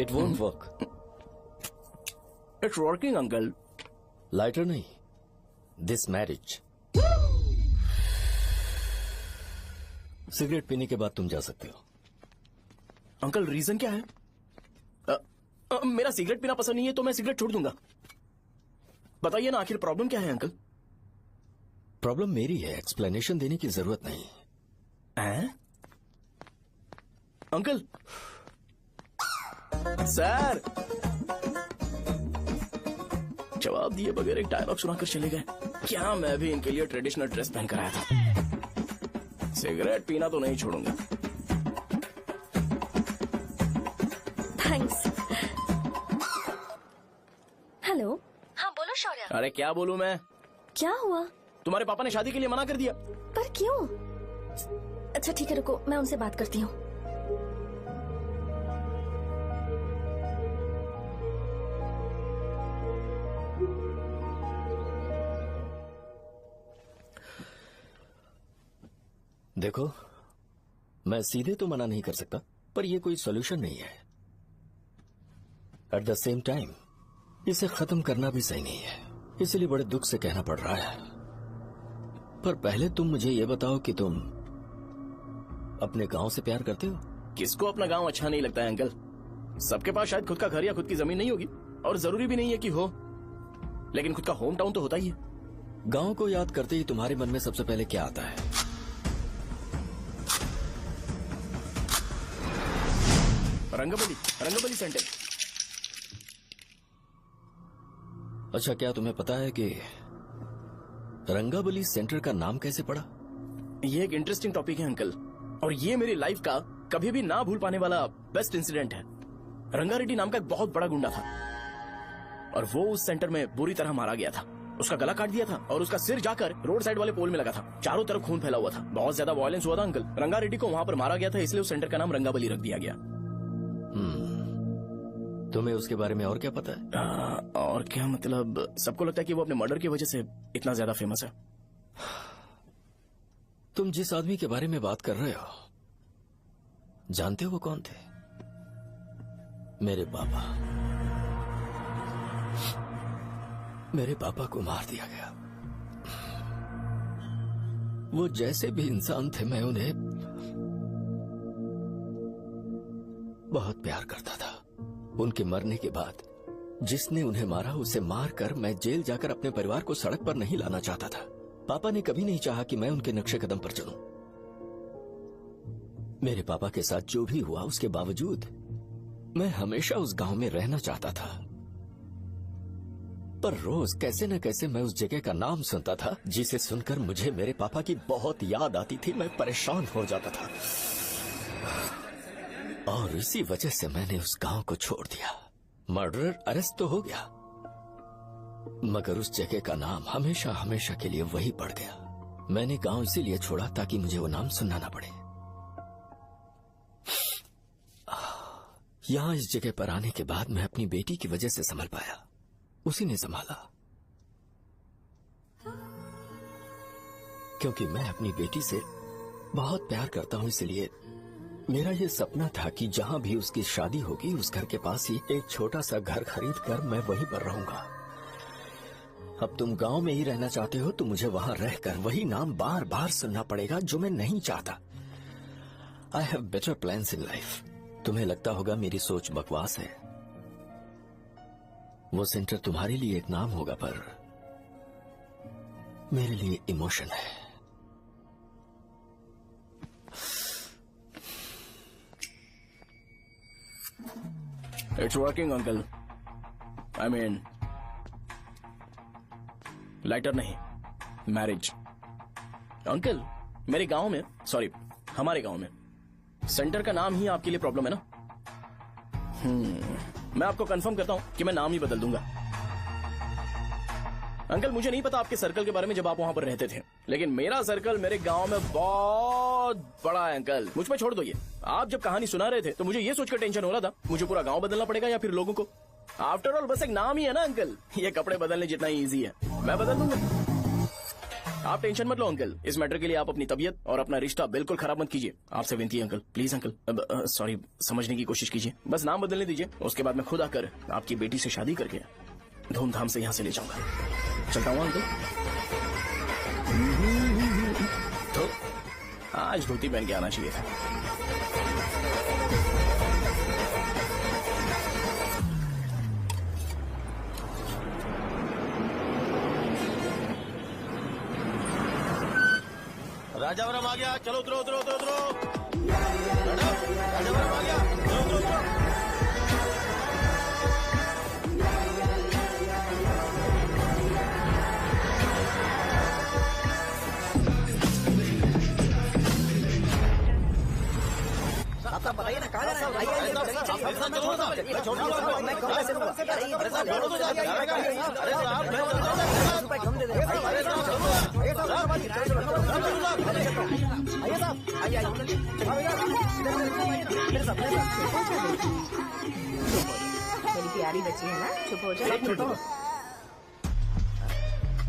It won't work. It's working uncle. Lighter नहीं, दिस मैरिज। सिगरेट पीने के बाद तुम जा सकते हो। अंकल रीजन क्या है? मेरा सिगरेट पीना पसंद नहीं है तो मैं सिगरेट छोड़ दूंगा। बताइए ना आखिर प्रॉब्लम क्या है अंकल? प्रॉब्लम मेरी है, एक्सप्लेनेशन देने की जरूरत नहीं। अंकल सर जवाब दिए बगैर एक डायलॉग सुनाकर चले गए। क्या मैं भी इनके लिए ट्रेडिशनल ड्रेस पहन कर आया था। सिगरेट पीना तो नहीं छोड़ूंगा। थैंक्स। हेलो। हाँ बोलो शौर्य। अरे क्या बोलूं मैं? क्या हुआ? तुम्हारे पापा ने शादी के लिए मना कर दिया। पर क्यों? अच्छा ठीक है रुको, मैं उनसे बात करती हूँ। देखो, मैं सीधे तो मना नहीं कर सकता, पर यह कोई सॉल्यूशन नहीं है। एट द सेम टाइम इसे खत्म करना भी सही नहीं है, इसलिए बड़े दुख से कहना पड़ रहा है। पर पहले तुम मुझे ये बताओ कि तुम अपने गांव से प्यार करते हो? किसको अपना गांव अच्छा नहीं लगता है अंकल? सबके पास शायद खुद का घर या खुद की जमीन नहीं होगी, और जरूरी भी नहीं है कि हो, लेकिन खुद का होम टाउन तो होता ही है। गांव को याद करते ही तुम्हारे मन में सबसे पहले क्या आता है? रंगबली सेंटर। अच्छा, क्या तुम्हें पता है कि रंगाबली सेंटर का नाम कैसे पड़ा? ये एक इंटरेस्टिंग टॉपिक है अंकल, और ये मेरी लाइफ का कभी भी ना भूल पाने वाला बेस्ट इंसिडेंट है। रंगारेड्डी नाम का एक बहुत बड़ा गुंडा था, और वो उस सेंटर में बुरी तरह मारा गया था। उसका गला काट दिया था और उसका सिर जाकर रोड साइड वाले पोल में लगा था। चारों तरफ खून फैला हुआ था, बहुत ज्यादा वायलेंस हुआ था अंकल। रंगारेड्डी को वहां पर मारा गया था, इसलिए उस सेंटर का नाम रंगाबली रख दिया गया। तुम्हें उसके बारे में और क्या पता है? और क्या मतलब, सबको लगता है कि वो अपने मर्डर की वजह से इतना ज्यादा फेमस है। तुम जिस आदमी के बारे में बात कर रहे हो, जानते हो वो कौन थे? मेरे पापा। मेरे पापा को मार दिया गया। वो जैसे भी इंसान थे, मैं उन्हें बहुत प्यार करता था। उनके मरने के बाद जिसने उन्हें मारा उसे मारकर मैं जेल जाकर अपने परिवार को सड़क पर नहीं लाना चाहता था। पापा ने कभी नहीं चाहा कि मैं उनके नक्शे कदम पर चलूं। मेरे पापा के साथ जो भी हुआ, उसके बावजूद मैं हमेशा उस गांव में रहना चाहता था। पर रोज कैसे न कैसे मैं उस जगह का नाम सुनता था, जिसे सुनकर मुझे मेरे पापा की बहुत याद आती थी। मैं परेशान हो जाता था, और इसी वजह से मैंने उस गांव को छोड़ दिया। मर्डरर अरेस्ट तो हो गया, मगर उस जगह का नाम हमेशा हमेशा के लिए वही पड़ गया। मैंने गांव इसीलिए छोड़ा ताकि मुझे वो नाम सुनना ना पड़े। यहां इस जगह पर आने के बाद मैं अपनी बेटी की वजह से संभल पाया, उसी ने संभाला। क्योंकि मैं अपनी बेटी से बहुत प्यार करता हूं, इसलिए मेरा ये सपना था कि जहां भी उसकी शादी होगी, उस घर के पास ही एक छोटा सा घर खरीद कर मैं वहीं पर रहूंगा। अब तुम गांव में ही रहना चाहते हो तो मुझे वहां रहकर वही नाम बार बार सुनना पड़ेगा, जो मैं नहीं चाहता। I have better plans in life. तुम्हें लगता होगा मेरी सोच बकवास है। वो सेंटर तुम्हारे लिए एक नाम होगा, पर मेरे लिए इमोशन है। It's working uncle. I mean, lighter नहीं, मैरिज। अंकल, मेरे गांव में, सॉरी हमारे गांव में सेंटर का नाम ही आपके लिए प्रॉब्लम है ना? मैं आपको कंफर्म करता हूं कि मैं नाम ही बदल दूंगा। अंकल, मुझे नहीं पता आपके सर्कल के बारे में जब आप वहां पर रहते थे, लेकिन मेरा सर्कल मेरे गांव में बहुत बड़ा है अंकल। मुझ पे छोड़ दो ये। आप जब कहानी सुना रहे थे तो मुझे ये सोचकर टेंशन हो रहा था मुझे पूरा गांव बदलना पड़ेगा या फिर लोगों को। आफ्टर ऑल बस एक नाम ही है ना अंकल, ये कपड़े बदलने जितना ही ईजी है। मैं बदल दूंगा, आप टेंशन मत लो अंकल। इस मैटर के लिए आप अपनी तबीयत और अपना रिश्ता बिल्कुल खराब मत कीजिए। आपसे विनती है अंकल, प्लीज अंकल। सॉरी, समझने की कोशिश कीजिए। बस नाम बदलने दीजिए, उसके बाद मैं खुद आकर आपकी बेटी से शादी करके धूमधाम से यहाँ से ले जाऊंगा। चलता हूँ अंकल। तो आज धोती पहन के आना चाहिए था। राजावरम आ गया, चलो उतरो उतरो उतरो उतरो। मैडम, राजावरम आ गया, चलो उतरो उतरो। साहब बताइए ना, कहाँ जाना है? मेरी प्यारी बच्ची है ना, चुप हो जाओ।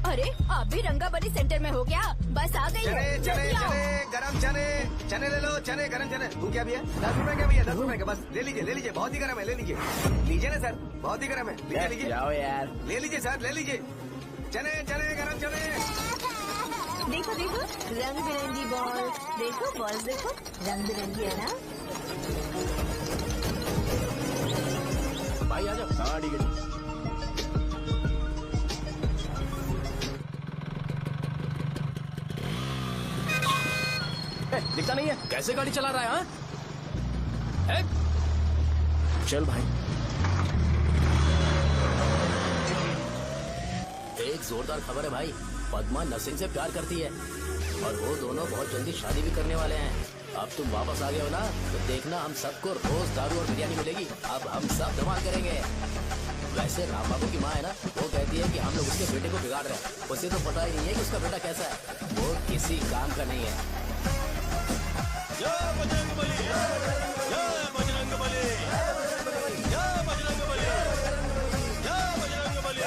अरे आप भी रंगाबली सेंटर में हो क्या? बस आ गई चने है। चने जल्दी आओ। चने गरम चने चने ले लो, चने गरम चने। तू क्या भैया? 10 रुपए का भैया, 10 रुपए का। बस ले लीजिए, बहुत ही गरम है, ले लीजिए ना सर, बहुत ही गरम है, लीजिए जाओ यार। ले लीजिए सर, ले लीजिए। चने चने गरम चने। देखो देखो रंग बिरंगी बॉल, देखो बॉल देखो रंग बिरंगी है ना। भाई आ जाओ। हाँ ठीक है। दिखता नहीं है, कैसे गाड़ी चला रहा है? हाँ चल भाई। एक जोरदार खबर है भाई, पद्मा नसीम से प्यार करती है और वो दोनों बहुत जल्दी शादी भी करने वाले हैं। अब तुम वापस आ गए हो ना, तो देखना हम सबको रोज दारू और बिरयानी मिलेगी। अब हम सब धमाल करेंगे। वैसे राम बाबू की माँ है ना, वो कहती है कि हम लोग उसके बेटे को बिगाड़ रहे हैं। उसे तो पता ही नहीं है कि उसका बेटा कैसा है, वो किसी काम का नहीं है। जय बजरंग बली, जय बजरंग बली, जय बजरंग बली, जय बजरंग बली।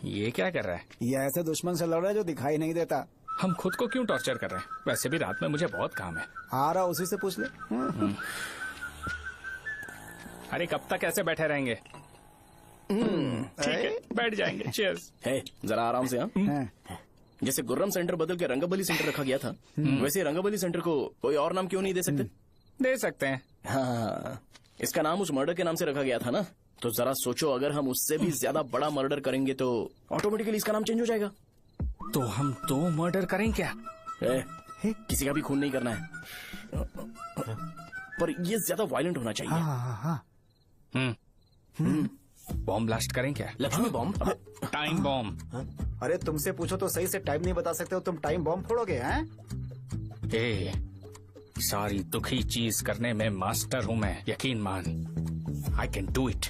ये क्या कर रहा है? ये ऐसे दुश्मन से लड़ रहा है जो दिखाई नहीं देता। हम खुद को क्यों टॉर्चर कर रहे हैं? वैसे भी रात में मुझे बहुत काम है। आ रहा उसी से पूछ ले। अरे कब तक ऐसे बैठे रहेंगे? ठीक है, बैठ जाएंगे। चीयर्स। है जरा आराम से। हाँ जैसे गुर्रम सेंटर बदल के रंगबली सेंटर रखा गया था, वैसे रंगबली सेंटर को कोई और नाम क्यों नहीं दे सकते? दे सकते हैं। हाँ, इसका नाम उस मर्डर के नाम से रखा गया था ना, तो जरा सोचो अगर हम उससे भी ज्यादा बड़ा मर्डर करेंगे तो ऑटोमेटिकली इसका नाम चेंज हो जाएगा। तो हम 2 मर्डर करें क्या? किसी का भी खून नहीं करना है, पर ये ज्यादा वायलेंट होना चाहिए। बॉम्ब ब्लास्ट करें क्या? लक्ष्मी बॉम्ब? Time bomb. अरे तुमसे पूछो तो सही से टाइम नहीं बता सकते हो, तुम टाइम बॉम्ब फोड़ोगे? हैं? ए, सारी दुखी चीज करने में मास्टर हूँ मैं, यकीन मान। I can do it.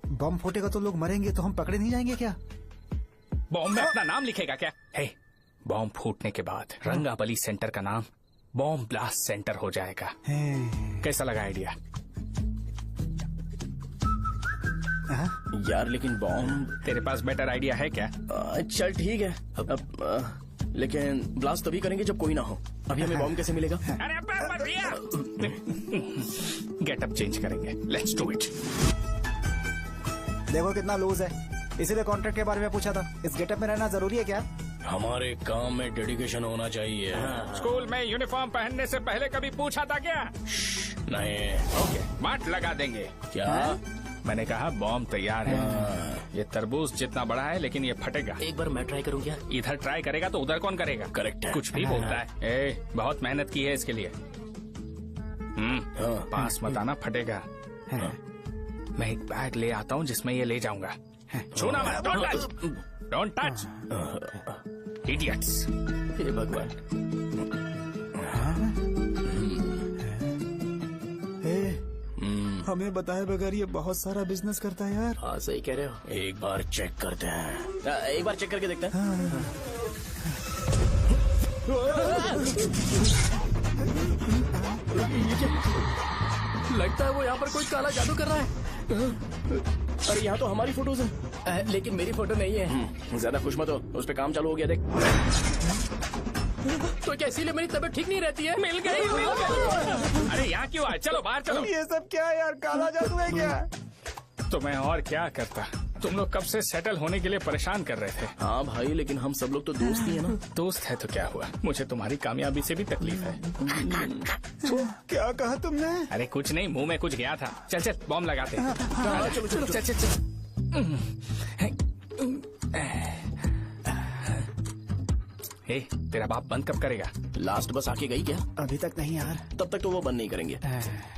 Bomb फूटेगा तो लोग मरेंगे, तो हम पकड़े नहीं जाएंगे क्या? बॉम्ब में अपना नाम लिखेगा क्या? हे, बॉम्ब फूटने के बाद रंगाबली सेंटर का नाम बॉम्ब ब्लास्ट सेंटर हो जाएगा। कैसा लगा आइडिया? यार लेकिन बॉम्ब, तेरे पास बेटर आइडिया है क्या? चल ठीक है, लेकिन ब्लास्ट तभी करेंगे जब कोई ना हो। अभी हमें बॉम्ब कैसे मिलेगा? अरे भैया, गेटअप चेंज करेंगे। Let's do it. देखो कितना लूज है, इसीलिए कॉन्ट्रैक्ट के बारे में पूछा था। इस गेटअप में रहना जरूरी है क्या? हमारे काम में डेडिकेशन होना चाहिए। स्कूल में यूनिफॉर्म पहनने से पहले कभी पूछा था क्या? नहीं। ओके, मार्ट लगा देंगे। क्या? मैंने कहा बॉम्ब तैयार है। ये तरबूज जितना बड़ा है, लेकिन ये फटेगा। एक बार मैं ट्राई करूं क्या? इधर ट्राई करेगा तो उधर कौन करेगा? करेक्ट है। कुछ भी बोलता है। बहुत मेहनत की है इसके लिए। पास मत आना, फटेगा। मैं एक बैग ले आता हूँ जिसमें ये ले जाऊंगा। छूना मत, don't touch, don't touch, idiots. हे भगवान। हमें बताए बगैर ये बहुत सारा बिजनेस करता है यार। हाँ सही कह रहे हो। एक बार चेक करते हैं। एक बार चेक करके देखते हैं। लगता है वो यहाँ पर कोई काला जादू कर रहा है। अरे यहाँ तो हमारी फोटोज हैं, लेकिन मेरी फोटो नहीं है। ज्यादा खुश मत हो, उस पे काम चालू हो गया। देख तो क्या इसीलिए मेरी तबीयत ठीक नहीं रहती है? मिल गई। अरे यहाँ क्यों आए? चलो बाहर चलो। ये सब क्या है यार? काला जादू है क्या? तो मैं और क्या करता? तुम लोग कब से सेटल होने के लिए परेशान कर रहे थे। हाँ भाई, लेकिन हम सब लोग तो दोस्त ही है ना। दोस्त है तो क्या हुआ? मुझे तुम्हारी कामयाबी से भी तकलीफ है। क्या कहा तुमने? अरे कुछ नहीं, मुंह में कुछ गया था। चल चल बॉम्ब लगाते हैं। चलो चलो चल चल चल। हे, तेरा बाप बंद कब करेगा? लास्ट बस आके गई क्या? अभी तक नहीं यार। तब तक तो वो बंद नहीं करेंगे।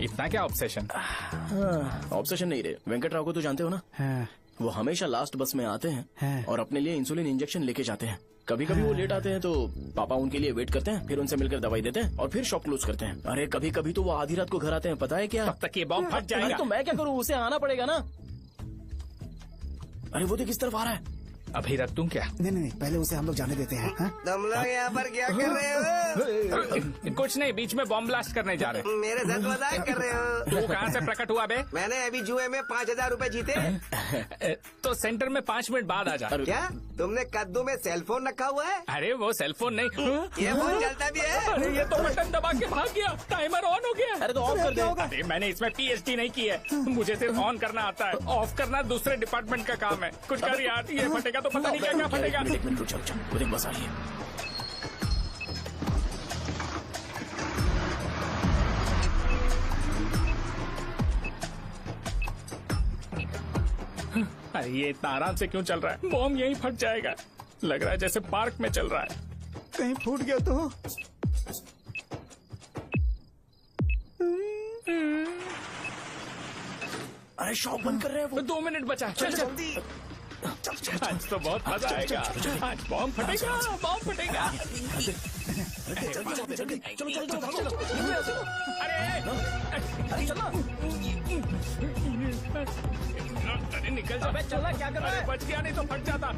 इतना क्या ऑब्सेशन? ऑब्सेशन नहीं रे, वेंकट राव को तो जानते हो ना? वो हमेशा लास्ट बस में आते हैं और अपने लिए इंसुलिन इंजेक्शन लेके जाते हैं। कभी कभी वो लेट आते हैं तो पापा उनके लिए वेट करते हैं, फिर उनसे मिलकर दवाई देते हैं और फिर शॉप क्लोज करते हैं। अरे कभी कभी तो वो आधी रात को घर आते हैं, पता है क्या? तब तक ये बॉम्ब फट जाएगा। तो मैं क्या करूँ? उसे आना पड़ेगा ना। अरे वो देख किस तरफ आ रहा है। अभी रख दूं क्या? नहीं, पहले उसे हम लोग जाने देते हैं। हाँ? तुम लोग यहाँ पर क्या कर रहे हो? कुछ नहीं, बीच में बॉम्ब ब्लास्ट करने जा रहे। मेरे साथ मजाक कर रहे हो? तू कहाँ से प्रकट हुआ बे? मैंने अभी जुए में 5,000 रूपए जीते। तो सेंटर में 5 मिनट बाद आ जा। क्या तुमने कद्दू में सेलफोन रखा हुआ है? अरे वो सेलफोन नहीं, ये फोन चलता भी है। अरे ये तो बटन दबा के भाग गया, टाइमर ऑन हो गया। अरे तो ऑफ कर दे। अरे मैंने इसमें PhD नहीं की है, मुझे सिर्फ ऑन करना आता है, ऑफ करना दूसरे डिपार्टमेंट का काम है। कुछ कर यार, ये फटेगा तो पता नहीं क्या फटेगा। एक मिनट रुक जाओ, खुद बस आ रही है। अरे ये इतना आराम से क्यों चल रहा है? बॉम्ब यहीं फट जाएगा। लग रहा है जैसे पार्क में चल रहा है। कहीं फूट गया तो? अरे शॉप बंद कर रहे हैं वो। 2 मिनट बचा, चल जल्दी। आज तो बहुत मजा आएगा, आज बॉम्ब फटेगा, बॉम्ब फटेगा। चलो। अरे निकल जा, चला क्या कर रहा है? बच गया, नहीं तो फट जाता।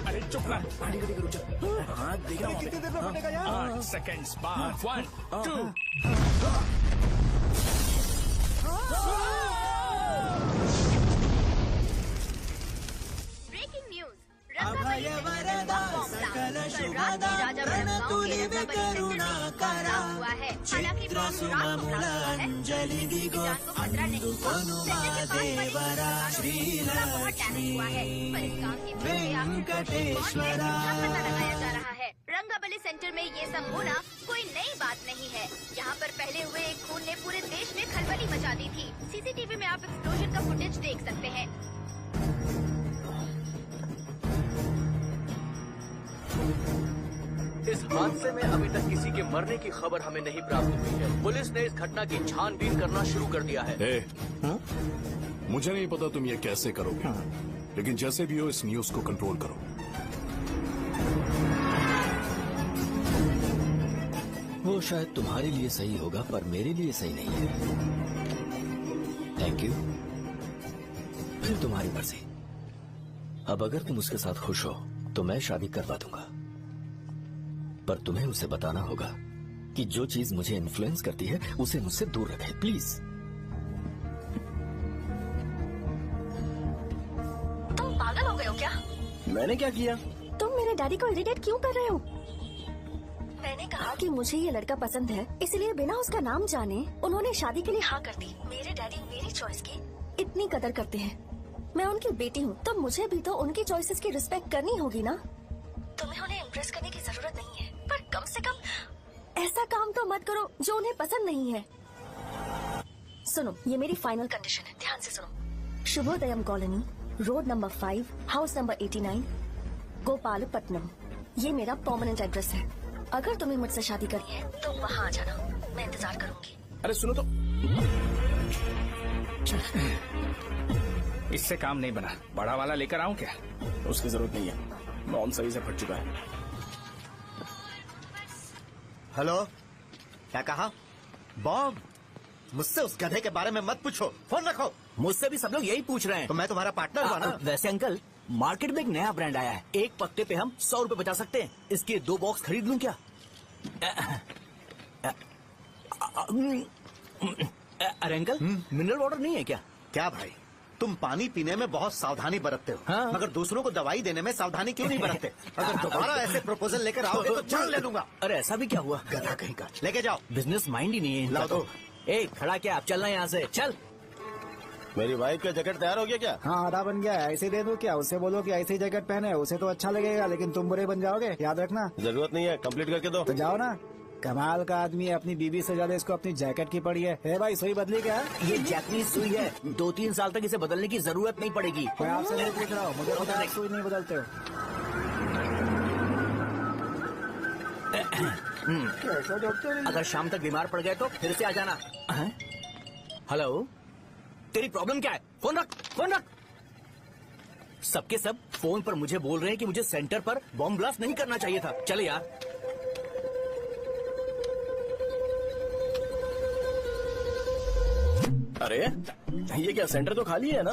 अरे चुप ना। कितनी देर में फटेगा यार? 8 सेकेंड्स बाद 1 2। रंगाबली सेंटर में ये सब होना कोई नई बात नहीं है। यहाँ पर पहले हुए एक खून ने पूरे देश में खलबली मचा दी थी। CCTV में आप एक्सप्लोजन का फुटेज देख सकते हैं। इस हादसे में अभी तक किसी के मरने की खबर हमें नहीं प्राप्त हुई है। पुलिस ने इस घटना की छानबीन करना शुरू कर दिया है। मुझे नहीं पता तुम ये कैसे करोगे, लेकिन जैसे भी हो इस न्यूज को कंट्रोल करो। वो शायद तुम्हारे लिए सही होगा, पर मेरे लिए सही नहीं है। Thank you. फिर तुम्हारी मर्जी। अब अगर तुम उसके साथ खुश हो तो मैं शादी करवा दूंगा, पर तुम्हें उसे बताना होगा कि जो चीज मुझे इन्फ्लुएंस करती है उसे मुझसे दूर रखे, प्लीज। तुम पागल हो गए हो क्या? मैंने क्या किया? तुम मेरे डैडी को इरिटेट क्यों कर रहे हो? मैंने कहा कि मुझे ये लड़का पसंद है, इसलिए बिना उसका नाम जाने उन्होंने शादी के लिए हाँ कर दी। मेरे डैडी मेरी चॉइस की इतनी कदर करते हैं। मैं उनकी बेटी हूँ, तो मुझे भी तो उनकी चॉइसेस की रिस्पेक्ट करनी होगी ना। तुम्हें उन्हें इम्प्रेस करने की जरूरत नहीं है, पर कम से कम ऐसा काम तो मत करो जो उन्हें पसंद नहीं है। सुनो, ये मेरी फाइनल कंडीशन है, ध्यान से सुनो। Shubhodayam colony, road number 5, house number 89, Gopalapatnam. ये मेरा परमानेंट एड्रेस है। अगर तुम्हें मुझसे शादी करनी है तो वहाँ आ जाना, मैं इंतजार करूंगी। अरे सुनो तो, इससे काम नहीं बना। बड़ा वाला लेकर आऊं क्या? उसकी जरूरत नहीं है, बॉम्ब सही से फट चुका है। हेलो, क्या कहा? बॉम्ब? मुझसे उस गधे के बारे में मत पूछो, फोन रखो। मुझसे भी सब लोग यही पूछ रहे हैं। तो मैं तुम्हारा पार्टनर हुआ ना? वैसे अंकल, मार्केट में एक नया ब्रांड आया है, एक पत्ते पे हम 100 रुपए बचा सकते हैं। इसके 2 बॉक्स खरीद लूं क्या? अरे अंकल, मिनरल वाटर नहीं है क्या? क्या भाई, तुम पानी पीने में बहुत सावधानी बरतते हो, हाँ? मगर दूसरों को दवाई देने में सावधानी क्यों नहीं बरतते? अगर दोबारा ऐसे प्रपोजल लेकर आओगे तो जान ले लूंगा। अरे ऐसा भी क्या हुआ? गधा कहीं का, लेके जाओ। बिजनेस माइंड ही नहीं है इनका लाओ दो। तो। ए, खड़ा क्या? आप चलना यहाँ से, चल। मेरी वाइफ का जैकेट तैयार हो गया क्या? हाँ, आधा बन गया है। ऐसे ही दे दूं क्या? उससे बोलो कि ऐसे ही जैकेट पहने, उसे तो अच्छा लगेगा, लेकिन तुम बुरे बन जाओगे, याद रखना। जरूरत नहीं है, कंप्लीट करके दो। तो जाओ ना। कमाल का आदमी है, अपनी बीवी से ज्यादा इसको अपनी जैकेट की पड़ी है। भाई, सुई बदली क्या? ये जैपनीज सुई है, 2-3 साल तक इसे बदलने की जरूरत नहीं पड़ेगी। मैं आपसे नहीं पूछ रहा हूँ, मुझे पता है सुई नहीं बदलते हो। अगर शाम तक बीमार पड़ गए तो फिर से आ जाना। हेलो, तेरी प्रॉब्लम क्या है? फोन रख, फोन रख। सबके सब फोन पर मुझे बोल रहे हैं कि मुझे सेंटर पर बॉम्ब ब्लास्ट नहीं करना चाहिए था। चले यार। अरे ये क्या, सेंटर तो खाली है ना?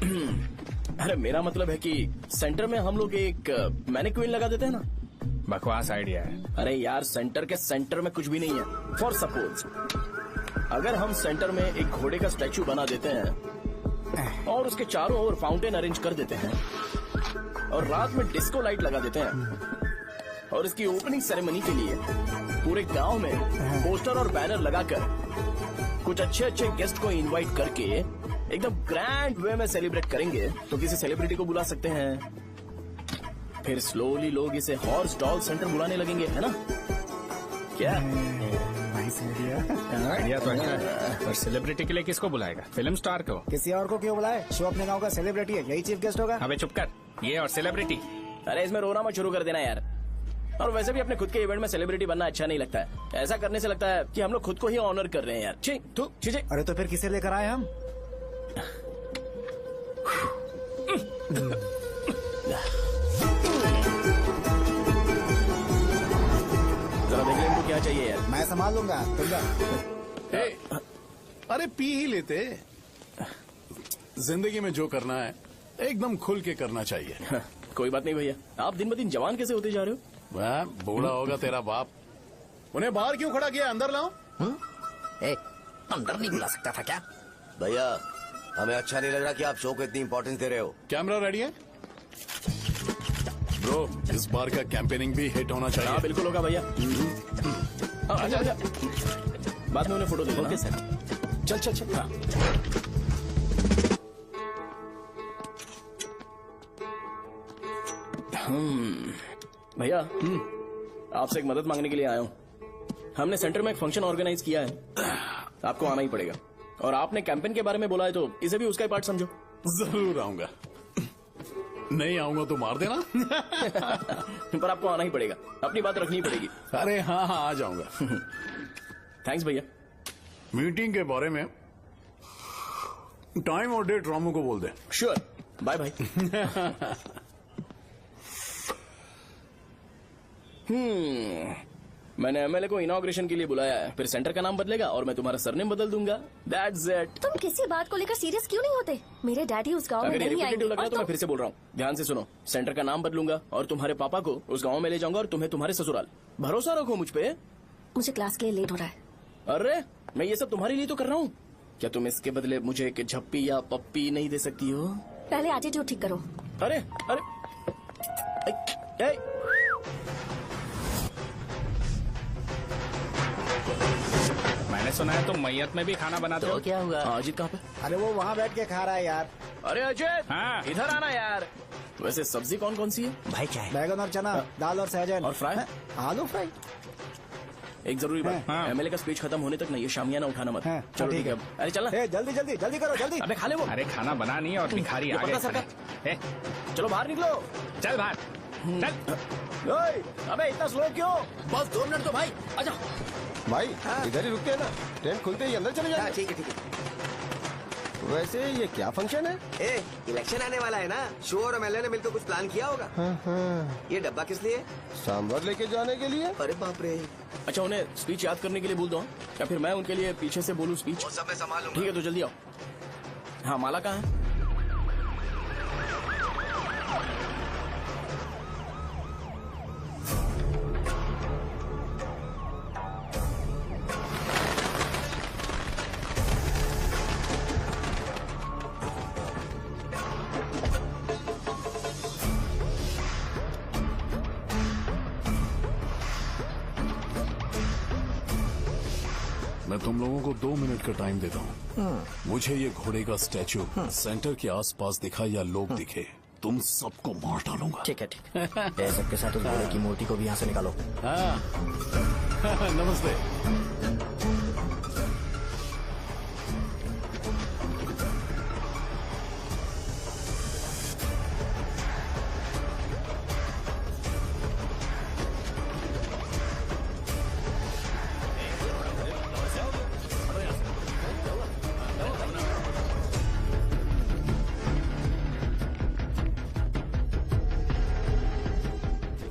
अरे मेरा मतलब है कि सेंटर में हम लोग एक मैनिक्विन लगा देते हैं ना। बकवास आइडिया है। अरे यार सेंटर के सेंटर में कुछ भी नहीं है। फॉर सपोज अगर हम सेंटर में एक घोड़े का स्टैचू बना देते हैं और उसके चारों ओर फाउंटेन अरेंज कर देते हैं और रात में डिस्को लाइट लगा देते हैं और इसकी ओपनिंग सेरेमनी के लिए पूरे गांव में पोस्टर और बैनर लगाकर कुछ अच्छे अच्छे गेस्ट को इनवाइट करके एकदम ग्रैंड वे में सेलिब्रेट करेंगे तो किसी सेलिब्रिटी को बुला सकते हैं। फिर स्लोली लोग इसे हॉर्स डॉल सेंटर बुलाने लगेंगे, है ना? क्या आइडिया तो अच्छा है, पर सेलिब्रिटी के लिए किसको बुलाएगा? फिल्म स्टार को? किसी और को क्यों बुलाए? शो अपने गांव का सेलिब्रिटी है, यही चीफ गेस्ट होगा। अबे चुप कर, ये और सेलिब्रिटी। अरे इसमें रोना मत शुरू कर देना यार। और वैसे भी अपने खुद के इवेंट में सेलिब्रिटी बनना अच्छा नहीं लगता है। ऐसा करने से लगता है कि हम लोग खुद को ही ऑनर कर रहे हैं यार। छी तू छी। अरे तो फिर किसे लेकर आए हम? जरा देख ले इनको क्या चाहिए यार। मैं संभाल लूंगा, तुम जा। अरे पी ही लेते। जिंदगी में जो करना है एकदम खुल के करना चाहिए। कोई बात नहीं भैया, आप दिन ब दिन जवान कैसे होते जा रहे हो? वह बूढ़ा होगा तेरा बाप। उन्हें बाहर क्यों खड़ा किया? अंदर लाओ। अंदर नहीं बुला सकता था क्या? भैया हमें अच्छा नहीं लग रहा कि आप शो को इतनी इंपॉर्टेंस दे रहे हो। कैमरा रेडी है ब्रो? इस बार का कैंपेनिंग भी हिट होना चाहिए। हाँ बिल्कुल होगा भैया। आजा आजा, बाद में उन्हें फोटो दे देना। Okay sir. चल चल चल। हाँ। भैया आपसे एक मदद मांगने के लिए आया हूँ। हमने सेंटर में एक फंक्शन ऑर्गेनाइज किया है, आपको आना ही पड़ेगा। और आपने कैंपेन के बारे में बोला है तो इसे भी उसका ही पार्ट समझो। जरूर आऊंगा। नहीं आऊंगा तो मार देना। पर आपको आना ही पड़ेगा, अपनी बात रखनी पड़ेगी। अरे हाँ हाँ आ जाऊंगा। थैंक्स भैया। मीटिंग के बारे में टाइम और डेट रामू को बोल दे। Sure, bye bye. मैंने एमएलए को इनॉग्रेशन के लिए बुलाया है, फिर सेंटर का नाम बदलेगा और मैं तुम्हारा सरनेम बदल दूंगा। That's it. तुम किसी बात को लेकर सीरियस क्यों नहीं होते? मेरे डैडी उस गांव में अगर ये नहीं रिपीटेटिव आएंगे। लग रहा है तो मैं फिर से बोल रहा हूँ, ध्यान से सुनो। सेंटर का नाम बदलूंगा और तुम्हारे पापा को उस गाँव में ले जाऊंगा और तुम्हें तुम्हारे ससुराल। भरोसा रखो मुझ पे। मुझे क्लास के लिए लेट हो रहा है। अरे मैं ये सब तुम्हारे लिए तो कर रहा हूँ। क्या तुम इसके बदले मुझे एक झप्पी या पप्पी नहीं दे सकती हो? पहले एटीट्यूड ठीक करो। अरे अरे मैंने सुना है तुम मैयत में भी खाना बनाते हो। क्या हुआ? अजीत कहाँ पे? अरे वो वहाँ बैठ के खा रहा है यार। अरे अजय हाँ। इधर आना यार। वैसे सब्जी कौन कौन सी है? भाई क्या है? बैगन और चना, दाल और सहजन और फ्राई? आलू फ्राई। एक जरूरी बात, एमएलए का स्पीच खत्म होने तक ना ये शामियाना उठाना मत। चलो ठीक है। अरे चलना। जल्दी जल्दी जल्दी करो जल्दी। अबे खा ले वो। अरे खाना बना नहीं और भिखारी आ गए। चलो बाहर निकलो। चल बाहर चल। अबे इतना स्लो क्यों? बस 2 मिनट तो भाई। आजा भाई इधर ही रुकते हैं ना, ट्रेन खुलते ही अंदर चले जाए। ठीक है ठीक है। वैसे ये क्या फंक्शन है? इलेक्शन आने वाला है ना, शो और एमएलए ने मिलकर कुछ प्लान किया होगा। ये डब्बा किस लिए? सांभर लेके जाने के लिए। अरे बाप रे। अच्छा उन्हें स्पीच याद करने के लिए बोल दो या फिर मैं उनके लिए पीछे से बोलूं स्पीच? वो सब मैं संभालूंगा। ठीक है तो जल्दी आओ। हाँ माला कहाँ है? मैं तुम लोगों को 2 मिनट का टाइम देता हूँ। मुझे ये घोड़े का स्टैचू सेंटर के आसपास दिखा या लोग दिखे, तुम सबको मार डालूंगा। ठीक है ठीक है। सबके साथ उस घोड़े की मूर्ति को भी यहाँ से निकालो। हाँ। नमस्ते।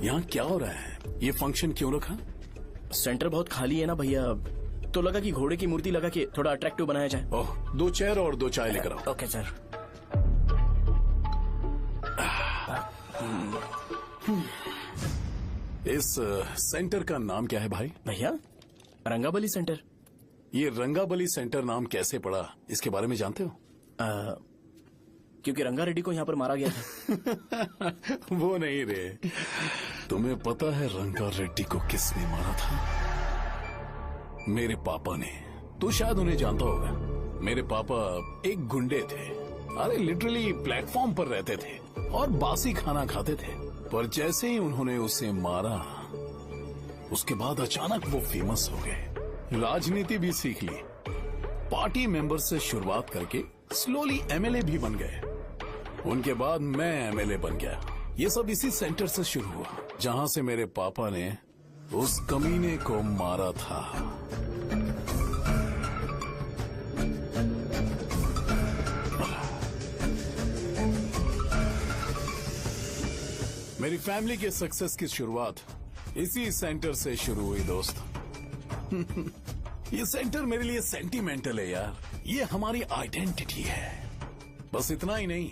यहाँ क्या हो रहा है? ये फंक्शन क्यों रखा? सेंटर बहुत खाली है ना भैया, तो लगा कि घोड़े की मूर्ति लगा के थोड़ा अट्रैक्टिव बनाया जाए। ओह 2 चेयर और 2 चाय लेकर आओ। Okay sir. इस सेंटर का नाम क्या है भाई? भैया रंगाबली सेंटर। ये रंगाबली सेंटर नाम कैसे पड़ा, इसके बारे में जानते हो? क्योंकि रंगा रेड्डी को यहाँ पर मारा गया था। वो नहीं रे, तुम्हें पता है रंगा रेड्डी को किसने मारा था? मेरे पापा ने। तू शायद उन्हें जानता होगा। मेरे पापा एक गुंडे थे। अरे लिटरली प्लेटफॉर्म पर रहते थे और बासी खाना खाते थे। पर जैसे ही उन्होंने उसे मारा, उसके बाद अचानक वो फेमस हो गए। राजनीति भी सीख ली, पार्टी मेंबर से शुरुआत करके स्लोली एमएलए भी बन गए। उनके बाद मैं एमएलए बन गया। ये सब इसी सेंटर से शुरू हुआ, जहां से मेरे पापा ने उस कमीने को मारा था। मेरी फैमिली के सक्सेस की शुरुआत इसी सेंटर से शुरू हुई दोस्त। ये सेंटर मेरे लिए सेंटिमेंटल है यार। ये हमारी आइडेंटिटी है। बस इतना ही नहीं,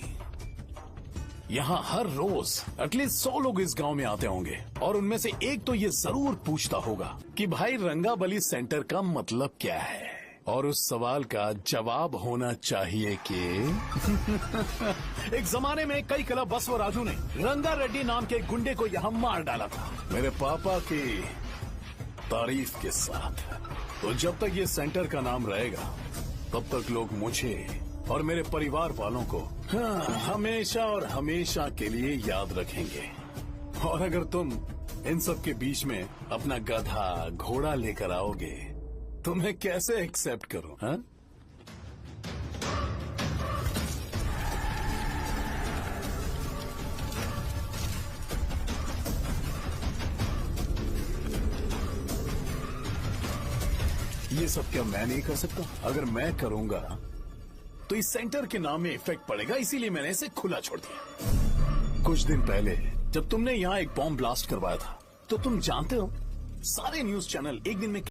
यहाँ हर रोज एटलीस्ट 100 लोग इस गांव में आते होंगे और उनमें से एक तो ये जरूर पूछता होगा कि भाई रंगाबली सेंटर का मतलब क्या है। और उस सवाल का जवाब होना चाहिए कि एक जमाने में कई कला बसवराजू ने रंगा रेड्डी नाम के गुंडे को यहाँ मार डाला था, मेरे पापा की तारीफ के साथ। तो जब तक ये सेंटर का नाम रहेगा, तब तक लोग मुझे और मेरे परिवार वालों को हमेशा और हमेशा के लिए याद रखेंगे। और अगर तुम इन सब के बीच में अपना गधा घोड़ा लेकर आओगे तो मैं कैसे एक्सेप्ट करूं? हाँ? ये सब क्या मैं नहीं कर सकता? अगर मैं करूंगा तो इस सेंटर के नाम में इफेक्ट पड़ेगा, इसीलिए मैंने इसे खुला छोड़ दिया। कुछ दिन पहले जब तुमने यहाँ एक बॉम्ब ब्लास्ट करवाया था, तो तुम जानते हो सारे न्यूज चैनल एक दिन में